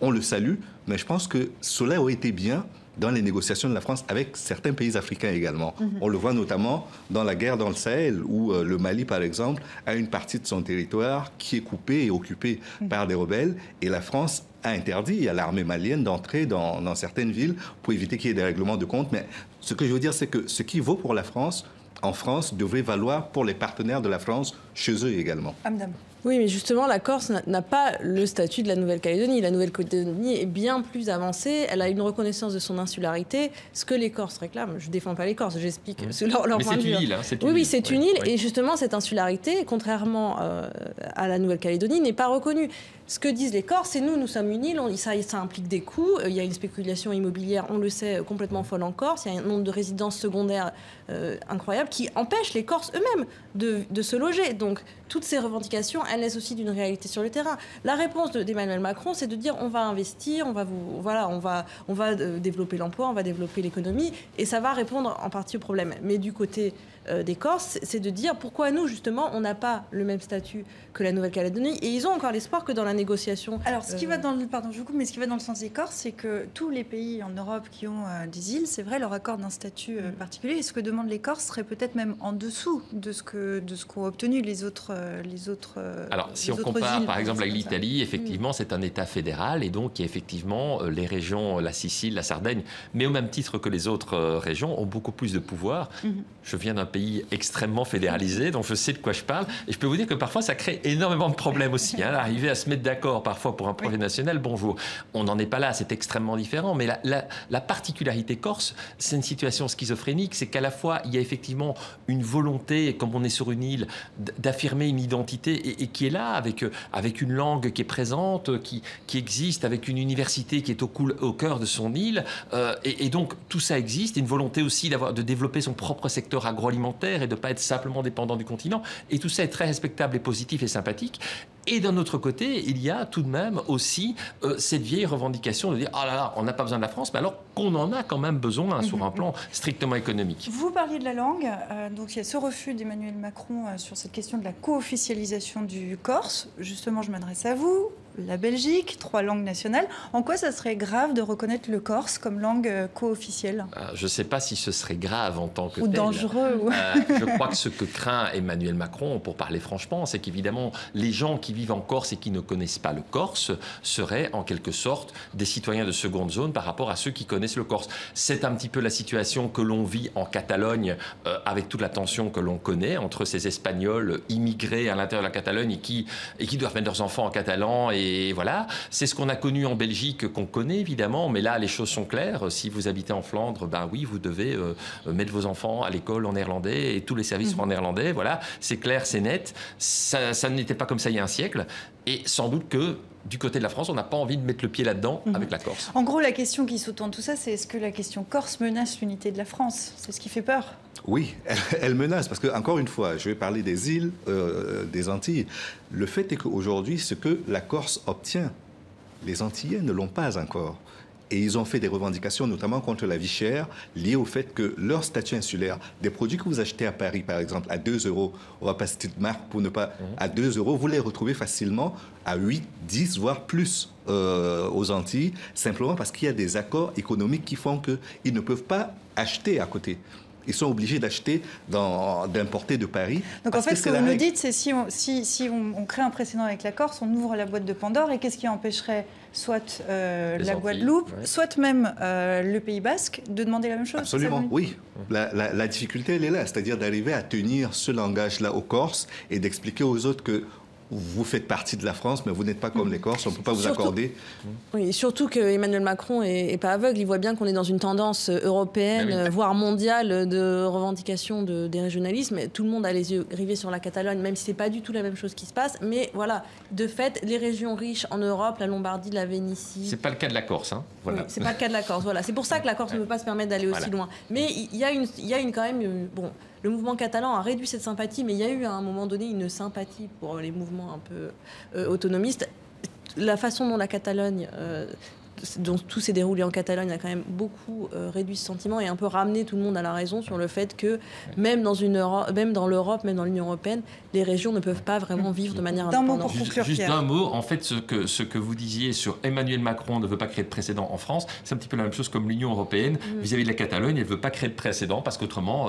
Speaker 4: On le salue, mais je pense que cela aurait été bien dans les négociations de la France avec certains pays africains également. On le voit notamment dans la guerre dans le Sahel, où le Mali, par exemple, a une partie de son territoire qui est coupée et occupée par des rebelles, et la France a interdit à l'armée malienne d'entrer dans certaines villes pour éviter qu'il y ait des règlements de compte. Mais ce que je veux dire, c'est que ce qui vaut pour la France, en France, devrait valoir pour les partenaires de la France chez eux également.
Speaker 1: Amdam.
Speaker 6: Oui, mais justement, la Corse n'a pas le statut de la Nouvelle-Calédonie. La Nouvelle-Calédonie est bien plus avancée. Elle a une reconnaissance de son insularité. Ce que les Corses réclament, je ne défends pas les Corses, j'explique leur point de vue.
Speaker 5: Mais c'est une île.
Speaker 6: Oui, c'est une île. Et justement, cette insularité, contrairement à la Nouvelle-Calédonie, n'est pas reconnue. Ce que disent les Corses, c'est nous sommes une île, ça implique des coûts. Il y a une spéculation immobilière, on le sait, complètement folle en Corse. Il y a un nombre de résidences secondaires incroyable qui empêchent les Corses eux-mêmes de se loger. Donc, toutes ces revendications, elles naissent aussi d'une réalité sur le terrain. La réponse d'Emmanuel Macron, c'est de dire on va investir, on va développer l'emploi, on va développer l'économie, et ça va répondre en partie au problème. Mais du côté des Corses, c'est de dire pourquoi nous, justement, on n'a pas le même statut que la Nouvelle-Calédonie, et ils ont encore l'espoir que dans la négociation...
Speaker 1: Alors, ce qui va dans le, pardon, je vous coupe, mais ce qui va dans le sens des Corses, c'est que tous les pays en Europe qui ont des îles, c'est vrai, leur accordent un statut particulier, et ce que demandent les Corses serait peut-être même en dessous de ce qu'ont obtenu les autres
Speaker 5: Alors, si on compare, par exemple, avec l'Italie, effectivement, c'est un État fédéral, et donc, il y a effectivement les régions, la Sicile, la Sardaigne, mais au même titre que les autres régions, ont beaucoup plus de pouvoir. Je viens d'un pays extrêmement fédéralisé, donc je sais de quoi je parle, et je peux vous dire que parfois, ça crée énormément de problèmes aussi. Arriver à se mettre d'accord parfois pour un projet national, bonjour. On n'en est pas là, c'est extrêmement différent, mais la particularité corse, c'est une situation schizophrénique, c'est qu'à la fois, il y a effectivement une volonté, comme on est sur une île, d'affirmer une identité, et qui est là, avec une langue qui est présente, qui existe, avec une université qui est au cœur de son île, et donc tout ça existe, et une volonté aussi de développer son propre secteur agroalimentaire et de ne pas être simplement dépendant du continent, et tout ça est très respectable et positif et sympathique. Et d'un autre côté, il y a tout de même aussi cette vieille revendication de dire « Ah là là, on n'a pas besoin de la France », mais alors qu'on en a quand même besoin sur un plan strictement économique.
Speaker 1: Vous parliez de la langue, donc il y a ce refus d'Emmanuel Macron sur cette question de la co-officialisation du corse. Justement, je m'adresse à vous. La Belgique, 3 langues nationales. En quoi ça serait grave de reconnaître le corse comme langue co-officielle ?
Speaker 5: Je ne sais pas si ce serait grave en tant que tel.
Speaker 1: Ou dangereux.
Speaker 5: Je crois que ce que craint Emmanuel Macron, pour parler franchement, c'est qu'évidemment, les gens qui vivent en Corse et qui ne connaissent pas le corse seraient en quelque sorte des citoyens de seconde zone par rapport à ceux qui connaissent le corse. C'est un petit peu la situation que l'on vit en Catalogne avec toute la tension que l'on connaît entre ces Espagnols immigrés à l'intérieur de la Catalogne et qui doivent mettre leurs enfants en catalan. Et voilà, c'est ce qu'on a connu en Belgique, qu'on connaît évidemment, mais là les choses sont claires. Si vous habitez en Flandre, ben oui, vous devez mettre vos enfants à l'école en néerlandais et tous les services sont en néerlandais. Voilà, c'est clair, c'est net. Ça n'était pas comme ça il y a un siècle. Et sans doute que du côté de la France, on n'a pas envie de mettre le pied là-dedans avec la Corse.
Speaker 1: En gros, la question qui sous-tend tout ça, c'est est-ce que la question corse menace l'unité de la France ? C'est ce qui fait peur.
Speaker 4: Oui, elle menace, parce que, encore une fois, je vais parler des îles, des Antilles. Le fait est qu'aujourd'hui, ce que la Corse obtient, les Antillais ne l'ont pas encore. Et ils ont fait des revendications, notamment contre la vie chère, liées au fait que leur statut insulaire, des produits que vous achetez à Paris, par exemple, à 2 €, on va pas citer de marque pour ne pas... À 2 €, vous les retrouvez facilement à 8, 10, voire plus aux Antilles, simplement parce qu'il y a des accords économiques qui font qu'ils ne peuvent pas acheter à côté. Ils sont obligés d'acheter, d'importer de Paris.
Speaker 1: Donc en fait, ce que vous nous dites, c'est si on crée un précédent avec la Corse, on ouvre la boîte de Pandore, et qu'est-ce qui empêcherait soit la Guadeloupe, soit même le Pays Basque de demander la même chose?
Speaker 4: Absolument, oui. La difficulté, elle est là, c'est-à-dire d'arriver à tenir ce langage-là aux Corses et d'expliquer aux autres que vous faites partie de la France, mais vous n'êtes pas comme les Corses, on ne peut pas vous accorder.
Speaker 6: Oui, surtout qu'Emmanuel Macron n'est pas aveugle, il voit bien qu'on est dans une tendance européenne, voire mondiale, de revendication des régionalismes. Tout le monde a les yeux rivés sur la Catalogne, même si ce n'est pas du tout la même chose qui se passe. Mais voilà, de fait, les régions riches en Europe, la Lombardie, la Vénétie...
Speaker 5: C'est pas le cas de la Corse, hein. Voilà.
Speaker 6: Oui, c'est pas le cas de la Corse, voilà. C'est pour ça que la Corse ne peut pas se permettre d'aller aussi loin. Mais il y a quand même... Bon, le mouvement catalan a réduit cette sympathie, mais il y a eu à un moment donné une sympathie pour les mouvements un peu autonomistes. La façon dont la Catalogne, dont tout s'est déroulé en Catalogne, a quand même beaucoup réduit ce sentiment et un peu ramené tout le monde à la raison sur le fait que même dans l'Europe, même dans l'Union européenne, les régions ne peuvent pas vraiment vivre de manière indépendante.
Speaker 5: Juste d'un mot, en fait, ce que vous disiez sur Emmanuel Macron ne veut pas créer de précédent en France, c'est un petit peu la même chose comme l'Union européenne vis-à-vis de la Catalogne. Elle ne veut pas créer de précédent parce qu'autrement,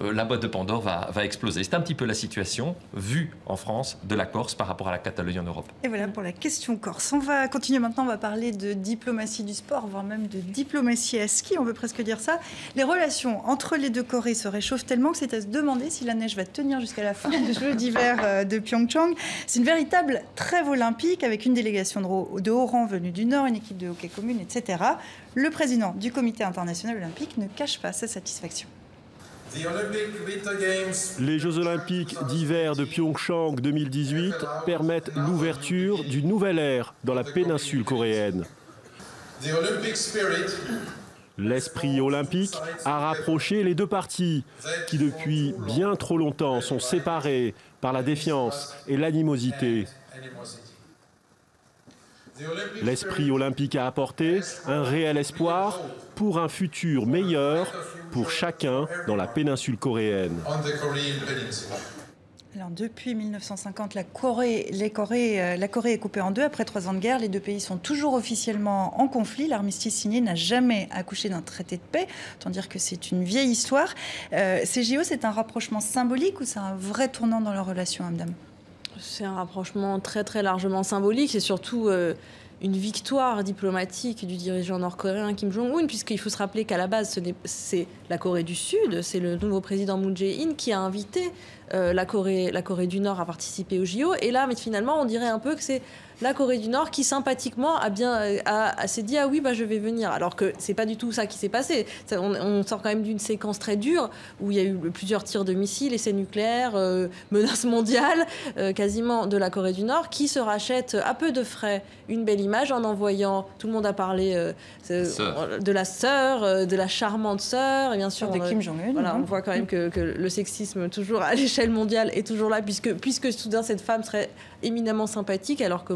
Speaker 5: la boîte de Pandore va exploser. C'est un petit peu la situation vue en France de la Corse par rapport à la Catalogne en Europe.
Speaker 1: Et voilà pour la question corse. On va continuer maintenant, on va parler de diplomatie du sport, voire même de diplomatie à ski, on peut presque dire ça. Les relations entre les deux Corées se réchauffent tellement que c'est à se demander si la neige va tenir jusqu'à la fin des Jeux d'hiver de Pyeongchang. C'est une véritable trêve olympique avec une délégation de haut rang venue du Nord, une équipe de hockey commune, etc. Le président du comité international olympique ne cache pas sa satisfaction.
Speaker 13: Les Jeux olympiques d'hiver de Pyeongchang 2018 permettent l'ouverture d'une nouvelle ère dans la péninsule coréenne. L'esprit olympique a rapproché les deux parties qui, depuis bien trop longtemps, sont séparées par la défiance et l'animosité. L'esprit olympique a apporté un réel espoir pour un futur meilleur pour chacun dans la péninsule coréenne.
Speaker 1: Alors, depuis 1950, la Corée est coupée en deux. Après 3 ans de guerre, les deux pays sont toujours officiellement en conflit. L'armistice signé n'a jamais accouché d'un traité de paix. Autant dire que c'est une vieille histoire. Ces JO, c'est un rapprochement symbolique ou c'est un vrai tournant dans leur relation, Hamdam ?
Speaker 6: C'est un rapprochement très très largement symbolique. C'est surtout une victoire diplomatique du dirigeant nord-coréen Kim Jong-un, puisqu'il faut se rappeler qu'à la base, c'est la Corée du Sud, c'est le nouveau président Moon Jae-in qui a invité la Corée du Nord à participer aux JO. Et là, mais finalement, on dirait un peu que c'est la Corée du Nord qui sympathiquement s'est dit « Ah oui, je vais venir ». Alors que c'est pas du tout ça qui s'est passé. On sort quand même d'une séquence très dure où il y a eu plusieurs tirs de missiles, essais nucléaires, menaces mondiales quasiment de la Corée du Nord, qui se rachète à peu de frais une belle image en envoyant, tout le monde a parlé de la sœur, de la charmante sœur, et bien sûr
Speaker 1: de Kim Jong-un.
Speaker 6: Voilà, on voit quand même que le sexisme toujours à l'échelle mondiale est toujours là, puisque soudain cette femme serait éminemment sympathique, alors que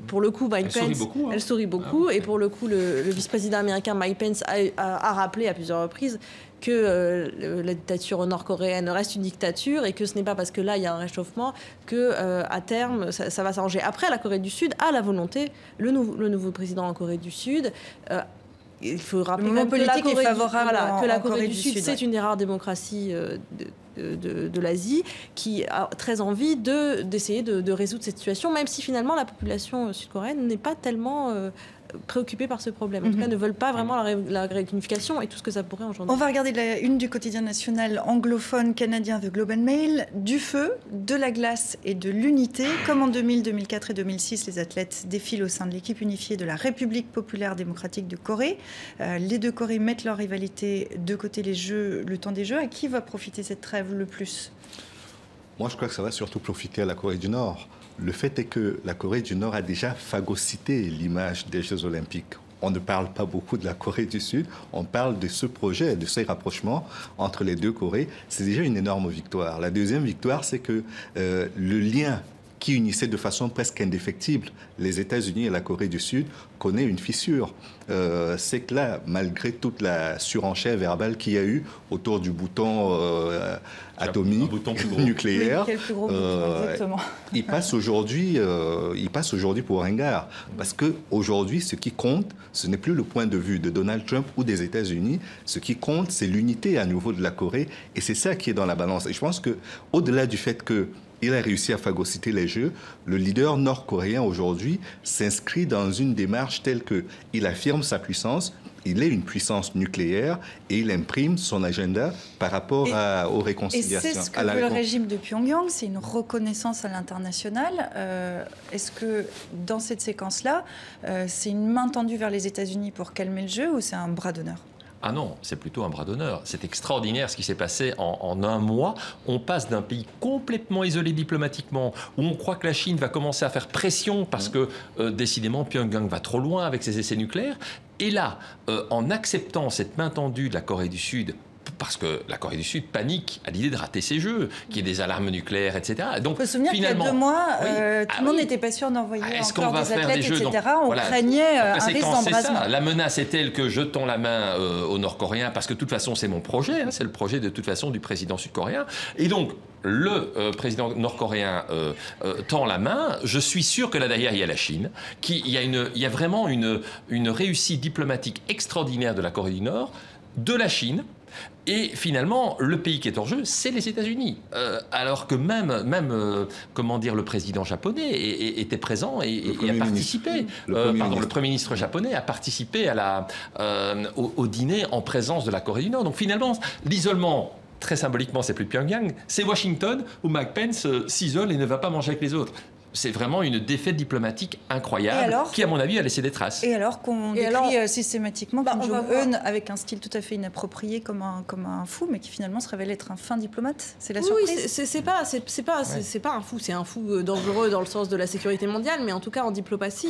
Speaker 6: pour le coup, Mike Pence, elle sourit beaucoup, et pour le coup, le vice-président américain Mike Pence a rappelé à plusieurs reprises que la dictature nord-coréenne reste une dictature et que ce n'est pas parce que là il y a un réchauffement que à terme ça va s'arranger. Après, la Corée du Sud a la volonté, le nouveau président en Corée du Sud. Il faut rappeler que la Corée du Sud, c'est une des rares démocraties de l'Asie qui a très envie d'essayer de résoudre cette situation, même si finalement la population sud-coréenne n'est pas tellement préoccupés par ce problème. En tout cas, ne veulent pas vraiment la réunification et tout ce que ça pourrait engendrer.
Speaker 1: On va regarder la une du quotidien national anglophone canadien The Globe and Mail. Du feu, de la glace et de l'unité. Comme en 2000, 2004 et 2006, les athlètes défilent au sein de l'équipe unifiée de la République populaire démocratique de Corée. Les deux Corées mettent leur rivalité de côté le temps des Jeux. À qui va profiter cette trêve le plus ?
Speaker 4: Moi, je crois que ça va surtout profiter à la Corée du Nord. Le fait est que la Corée du Nord a déjà phagocyté l'image des Jeux Olympiques. On ne parle pas beaucoup de la Corée du Sud, on parle de ce projet, de ces rapprochements entre les deux Corées. C'est déjà une énorme victoire. La deuxième victoire, c'est que le lien qui unissait de façon presque indéfectible les États-Unis et la Corée du Sud connaît une fissure. C'est que là, malgré toute la surenchère verbale qu'il y a eu autour du bouton atomique, nucléaire, il passe aujourd'hui pour ringard. Parce qu'aujourd'hui, ce qui compte, ce n'est plus le point de vue de Donald Trump ou des États-Unis. Ce qui compte, c'est l'unité à nouveau de la Corée. Et c'est ça qui est dans la balance. Et je pense qu'au-delà du fait qu'il a réussi à phagocyter les Jeux, le leader nord-coréen aujourd'hui s'inscrit dans une démarche telle qu'il affirme sa puissance, il est une puissance nucléaire et il imprime son agenda par rapport aux réconciliations.
Speaker 1: Et c'est ce que veut le régime de Pyongyang, c'est une reconnaissance à l'international. Est-ce que dans cette séquence-là, c'est une main tendue vers les États-Unis pour calmer le jeu ou c'est un bras d'honneur ?
Speaker 5: Ah non, c'est plutôt un bras d'honneur. C'est extraordinaire ce qui s'est passé en un mois. On passe d'un pays complètement isolé diplomatiquement, où on croit que la Chine va commencer à faire pression parce que, décidément, Pyongyang va trop loin avec ses essais nucléaires. Et là, en acceptant cette main tendue de la Corée du Sud, parce que la Corée du Sud panique à l'idée de rater ses jeux, qu'il y ait des alarmes nucléaires, etc. Donc,
Speaker 1: il faut se souvenir qu'il y a 2 mois, tout le monde n'était pas sûr d'envoyer encore des athlètes, etc. On craignait un risque d'embrasement.
Speaker 5: La menace est telle que jetons la main aux Nord-Coréens, parce que de toute façon, c'est mon projet, c'est le projet de toute façon du président sud-coréen. Et donc, le président nord-coréen tend la main. Je suis sûr que là derrière, il y a la Chine. Il y a vraiment une réussite diplomatique extraordinaire de la Corée du Nord, de la Chine. Et finalement, le pays qui est en jeu, c'est les États-Unis. Alors que le président japonais était présent et a participé. Le Premier ministre japonais a participé au dîner en présence de la Corée du Nord. Donc finalement, l'isolement, très symboliquement, c'est plus Pyongyang, c'est Washington où Mike Pence s'isole et ne va pas manger avec les autres. C'est vraiment une défaite diplomatique incroyable qui, à mon avis, a laissé des traces.
Speaker 1: Et alors qu'on décrit systématiquement Kim Jong-un avec un style tout à fait inapproprié comme un fou, mais qui finalement se révèle être un fin diplomate. C'est la surprise.
Speaker 6: Oui, c'est pas un fou. C'est un fou dangereux dans le sens de la sécurité mondiale, mais en tout cas en diplomatie,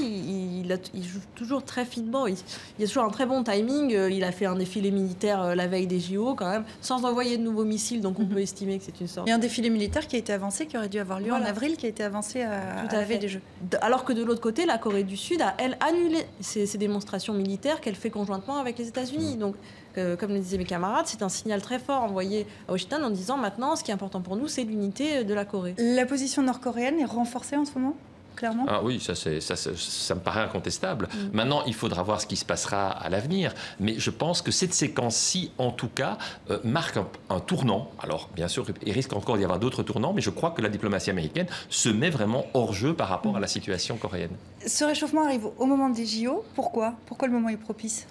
Speaker 6: il joue toujours très finement. Il y a toujours un très bon timing. Il a fait un défilé militaire la veille des JO quand même, sans envoyer de nouveaux missiles, donc on peut estimer que c'est une sorte.
Speaker 1: Et un défilé militaire qui a été avancé, qui aurait dû avoir lieu en avril, qui a été avancé
Speaker 6: tout à fait des Jeux. Alors que de l'autre côté, la Corée du Sud a, elle, annulé ces démonstrations militaires qu'elle fait conjointement avec les États-Unis. Donc, comme le disaient mes camarades, c'est un signal très fort envoyé à Washington en disant maintenant, ce qui est important pour nous, c'est l'unité de la Corée.
Speaker 1: La position nord-coréenne est renforcée en ce moment ? Clairement.
Speaker 5: Ah oui, ça me paraît incontestable. Maintenant, il faudra voir ce qui se passera à l'avenir. Mais je pense que cette séquence-ci, en tout cas, marque un tournant. Alors, bien sûr, il risque encore d'y avoir d'autres tournants, mais je crois que la diplomatie américaine se met vraiment hors jeu par rapport à la situation coréenne.
Speaker 1: Ce réchauffement arrive au moment des JO. Pourquoi le moment est propice ?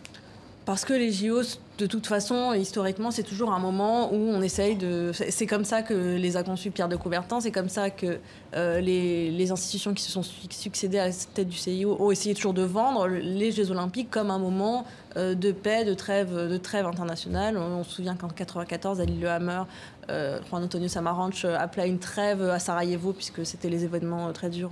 Speaker 6: Parce que les JO, de toute façon, historiquement, c'est toujours un moment où on essaye de... C'est comme ça que les a conçus Pierre de Coubertin, c'est comme ça que les institutions qui se sont succédées à la tête du CIO ont essayé toujours de vendre les Jeux Olympiques comme un moment de paix, de trêve internationale. On se souvient qu'en 1994, à Lillehammer, Juan Antonio Samaranch appelait à une trêve à Sarajevo, puisque c'était les événements très durs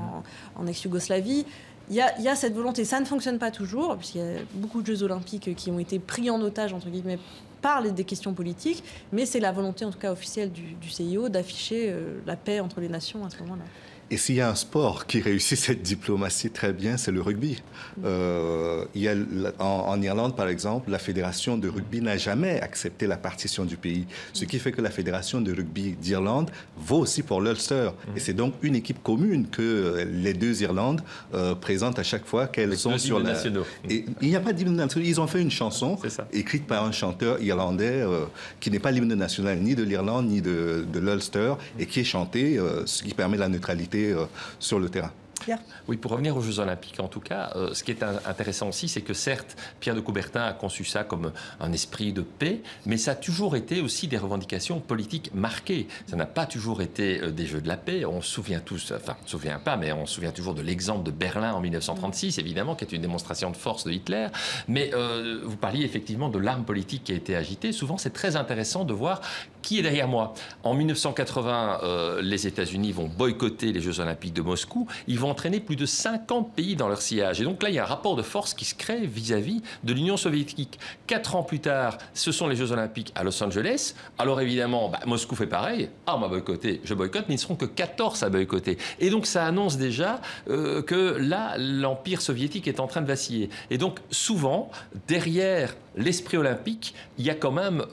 Speaker 6: en ex-Yougoslavie. Il y a cette volonté, ça ne fonctionne pas toujours, puisqu'il y a beaucoup de Jeux Olympiques qui ont été pris en otage, entre guillemets, par des questions politiques, mais c'est la volonté, en tout cas officielle du CIO, d'afficher la paix entre les nations à ce moment-là.
Speaker 4: Et s'il y a un sport qui réussit cette diplomatie très bien, c'est le rugby. Il y a, en Irlande, par exemple, la fédération de rugby n'a jamais accepté la partition du pays. Ce qui fait que la fédération de rugby d'Irlande vaut aussi pour l'Ulster. Et c'est donc une équipe commune que les deux Irlandes présentent à chaque fois qu'elles sont sur la... Et il n'y a pas d'hymne national. Ils ont fait une chanson écrite par un chanteur irlandais qui n'est pas l'hymne national ni de l'Irlande ni de l'Ulster et qui est chanté, ce qui permet la neutralité sur le terrain.
Speaker 1: Pierre ?
Speaker 5: Oui, pour revenir aux Jeux Olympiques, en tout cas, ce qui est intéressant aussi, c'est que certes, Pierre de Coubertin a conçu ça comme un esprit de paix, mais ça a toujours été aussi des revendications politiques marquées. Ça n'a pas toujours été des Jeux de la paix. On se souvient tous, enfin, on ne se souvient pas, mais on se souvient toujours de l'exemple de Berlin en 1936, évidemment, qui est une démonstration de force de Hitler. Mais vous parliez effectivement de l'arme politique qui a été agitée. Souvent, c'est très intéressant de voir qui est derrière moi. En 1980, les États-Unis vont boycotter les Jeux Olympiques de Moscou. Ils vont entraîner plus de 50 pays dans leur sillage. Et donc là, il y a un rapport de force qui se crée vis-à-vis de l'Union soviétique. 4 ans plus tard, ce sont les Jeux Olympiques à Los Angeles. Alors évidemment, Moscou fait pareil. Ah, on m'a boycotté, je boycotte, mais ils ne seront que 14 à boycotter. Et donc ça annonce déjà que là, l'Empire soviétique est en train de vaciller. Et donc souvent, derrière l'esprit olympique, il y a quand même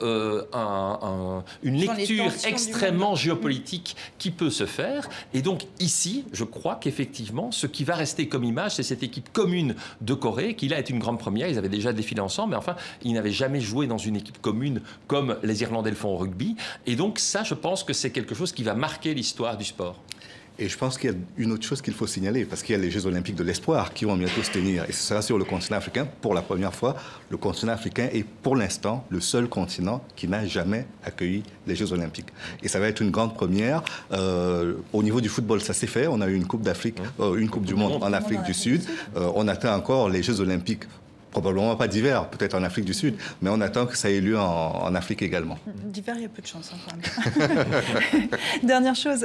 Speaker 5: une lecture extrêmement géopolitique qui peut se faire. Et donc ici, je crois qu'effectivement, ce qui va rester comme image, c'est cette équipe commune de Corée, qui là est une grande première. Ils avaient déjà défilé ensemble, mais enfin, ils n'avaient jamais joué dans une équipe commune comme les Irlandais le font au rugby. Et donc ça, je pense que c'est quelque chose qui va marquer l'histoire du sport.
Speaker 4: Et je pense qu'il y a une autre chose qu'il faut signaler, parce qu'il y a les Jeux Olympiques de l'Espoir qui vont bientôt se tenir. Et ce sera sur le continent africain. Pour la première fois, le continent africain est pour l'instant le seul continent qui n'a jamais accueilli les Jeux Olympiques. Et ça va être une grande première. Au niveau du football, ça s'est fait. On a eu une Coupe d'Afrique, une Coupe du Monde en Afrique du Sud. On attend encore les Jeux Olympiques. Probablement pas d'hiver, peut-être en Afrique du Sud, mais on attend que ça ait lieu en Afrique également.
Speaker 1: D'hiver, il y a peu de chance, quand même. Dernière chose,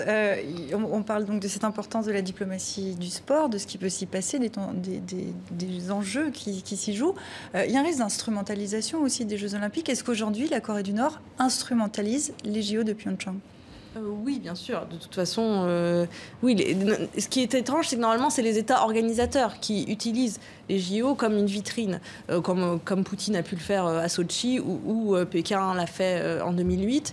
Speaker 1: on parle donc de cette importance de la diplomatie du sport, de ce qui peut s'y passer, des enjeux qui s'y jouent. Il y a un risque d'instrumentalisation aussi des Jeux Olympiques. Est-ce qu'aujourd'hui, la Corée du Nord instrumentalise les JO de Pyeongchang ?
Speaker 6: Oui, bien sûr. De toute façon, oui. Ce qui est étrange, c'est que normalement, c'est les États organisateurs qui utilisent les JO comme une vitrine, comme Poutine a pu le faire à Sochi ou Pékin l'a fait en 2008.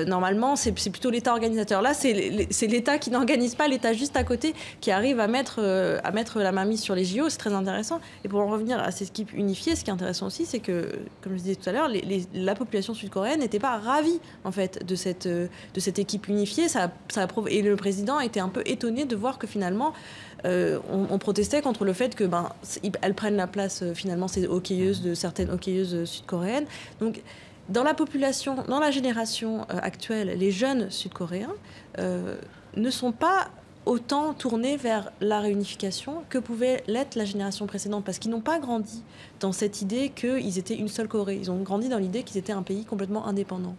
Speaker 6: Normalement, c'est plutôt l'État organisateur. Là, c'est l'État qui n'organise pas, l'État juste à côté, qui arrive à mettre la main mise sur les JO. C'est très intéressant. Et pour en revenir à ces équipes unifiées, ce qui est intéressant aussi, c'est que, comme je disais tout à l'heure, la population sud-coréenne n'était pas ravie, en fait, de cette équipe unifiée. Et le président était un peu étonné de voir que finalement, on protestait contre le fait que elles prennent la place finalement de certaines hockeyeuses sud-coréennes. Donc dans la population, dans la génération actuelle, les jeunes sud-coréens ne sont pas autant tournés vers la réunification que pouvait l'être la génération précédente, parce qu'ils n'ont pas grandi dans cette idée qu'ils étaient une seule Corée. Ils ont grandi dans l'idée qu'ils étaient un pays complètement indépendant.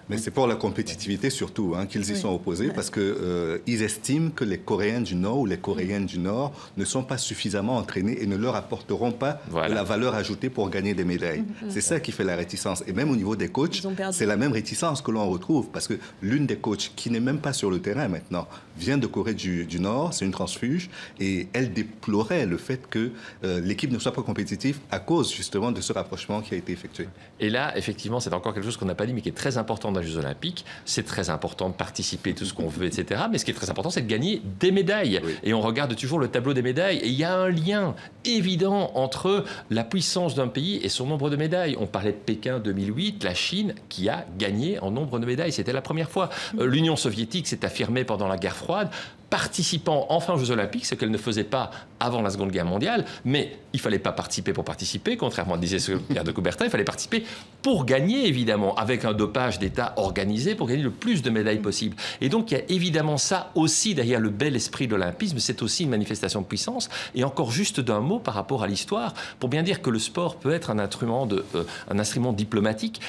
Speaker 4: Mais c'est pour la compétitivité surtout qu'ils y sont opposés, parce qu'ils estiment que les Coréens du Nord ou les Coréennes du Nord ne sont pas suffisamment entraînés et ne leur apporteront pas la valeur ajoutée pour gagner des médailles. C'est ça qui fait la réticence. Et même au niveau des coachs, c'est la même réticence que l'on retrouve, parce que l'une des coachs qui n'est même pas sur le terrain maintenant vient de Corée du Nord, c'est une transfuge, et elle déplorait le fait que l'équipe ne soit pas compétitive à cause justement de ce rapprochement qui a été effectué.
Speaker 5: Et là, effectivement, c'est encore quelque chose qu'on n'a pas dit, mais qui est très important dans les Jeux Olympiques. C'est très important de participer, tout ce qu'on veut, etc. Mais ce qui est très important, c'est de gagner des médailles. Oui. Et on regarde toujours le tableau des médailles. Et il y a un lien évident entre la puissance d'un pays et son nombre de médailles. On parlait de Pékin 2008, la Chine qui a gagné en nombre de médailles. C'était la première fois. L'Union soviétique s'est affirmée pendant la guerre froide, participant enfin aux Jeux Olympiques, ce qu'elle ne faisait pas avant la Seconde Guerre mondiale. Mais il ne fallait pas participer pour participer, contrairement à disait Pierre de Coubertin, il fallait participer pour gagner, évidemment, avec un dopage d'État organisé, pour gagner le plus de médailles possible. Et donc, il y a évidemment ça aussi derrière le bel esprit de l'olympisme, c'est aussi une manifestation de puissance. Et encore juste d'un mot par rapport à l'histoire, pour bien dire que le sport peut être un instrument diplomatique.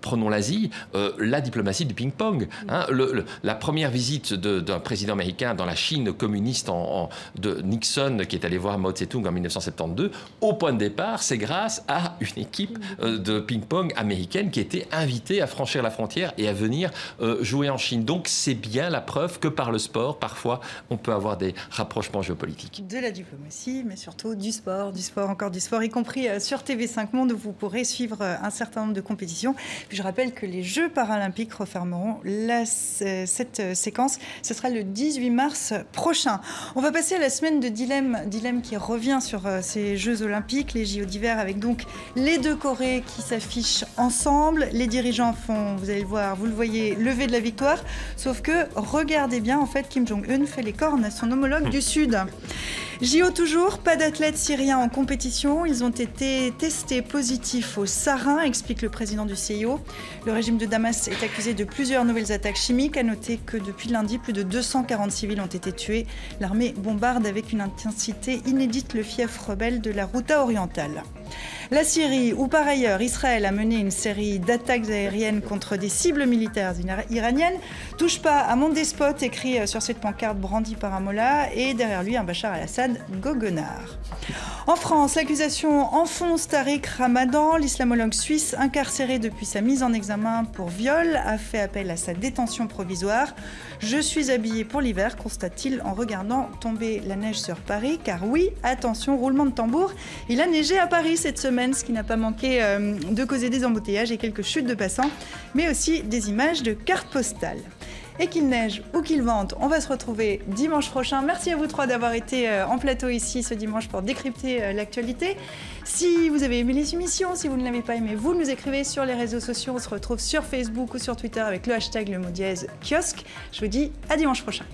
Speaker 5: Prenons l'Asie, la diplomatie du ping-pong. La première visite d'un président américain dans la Chine communiste de Nixon, qui est allé voir Mao Tse-tung en 1972, au point de départ, c'est grâce à une équipe de ping-pong américaine qui était invitée à franchir la frontière et à venir jouer en Chine. Donc c'est bien la preuve que par le sport, parfois, on peut avoir des rapprochements géopolitiques.
Speaker 1: De la diplomatie, mais surtout du sport, encore du sport, y compris sur TV5 Monde, où vous pourrez suivre un certain nombre de compétitions. Je rappelle que les Jeux paralympiques refermeront cette séquence. Ce sera le 18 mars prochain. On va passer à la semaine de Dilemme qui revient sur ces Jeux olympiques, les JO d'hiver, avec donc les deux Corées qui s'affichent ensemble. Les dirigeants font, vous allez le voir, vous le voyez, lever de la victoire. Sauf que, regardez bien, en fait, Kim Jong-un fait les cornes à son homologue du Sud. JO toujours, pas d'athlètes syriens en compétition. Ils ont été testés positifs au sarin, explique le président du CIO. Le régime de Damas est accusé de plusieurs nouvelles attaques chimiques. À noter que depuis lundi, plus de 240 civils ont été tués. L'armée bombarde avec une intensité inédite le fief rebelle de la Ghouta orientale. La Syrie, où par ailleurs Israël a mené une série d'attaques aériennes contre des cibles militaires iraniennes, touche pas à mon despote, écrit sur cette pancarte brandie par un mollah, et derrière lui un Bachar al-Assad goguenard. En France, l'accusation enfonce Tariq Ramadan, l'islamologue suisse incarcéré depuis sa mise en examen pour viol, a fait appel à sa détention provisoire. Je suis habillé pour l'hiver, constate-t-il en regardant tomber la neige sur Paris, car oui, attention, roulement de tambour, il a neigé à Paris cette semaine, ce qui n'a pas manqué de causer des embouteillages et quelques chutes de passants, mais aussi des images de cartes postales. Et qu'il neige ou qu'il vente, on va se retrouver dimanche prochain. Merci à vous trois d'avoir été en plateau ici ce dimanche pour décrypter l'actualité. Si vous avez aimé les émissions, si vous ne l'avez pas aimé, vous nous écrivez sur les réseaux sociaux. On se retrouve sur Facebook ou sur Twitter avec le hashtag #kiosque. Je vous dis à dimanche prochain.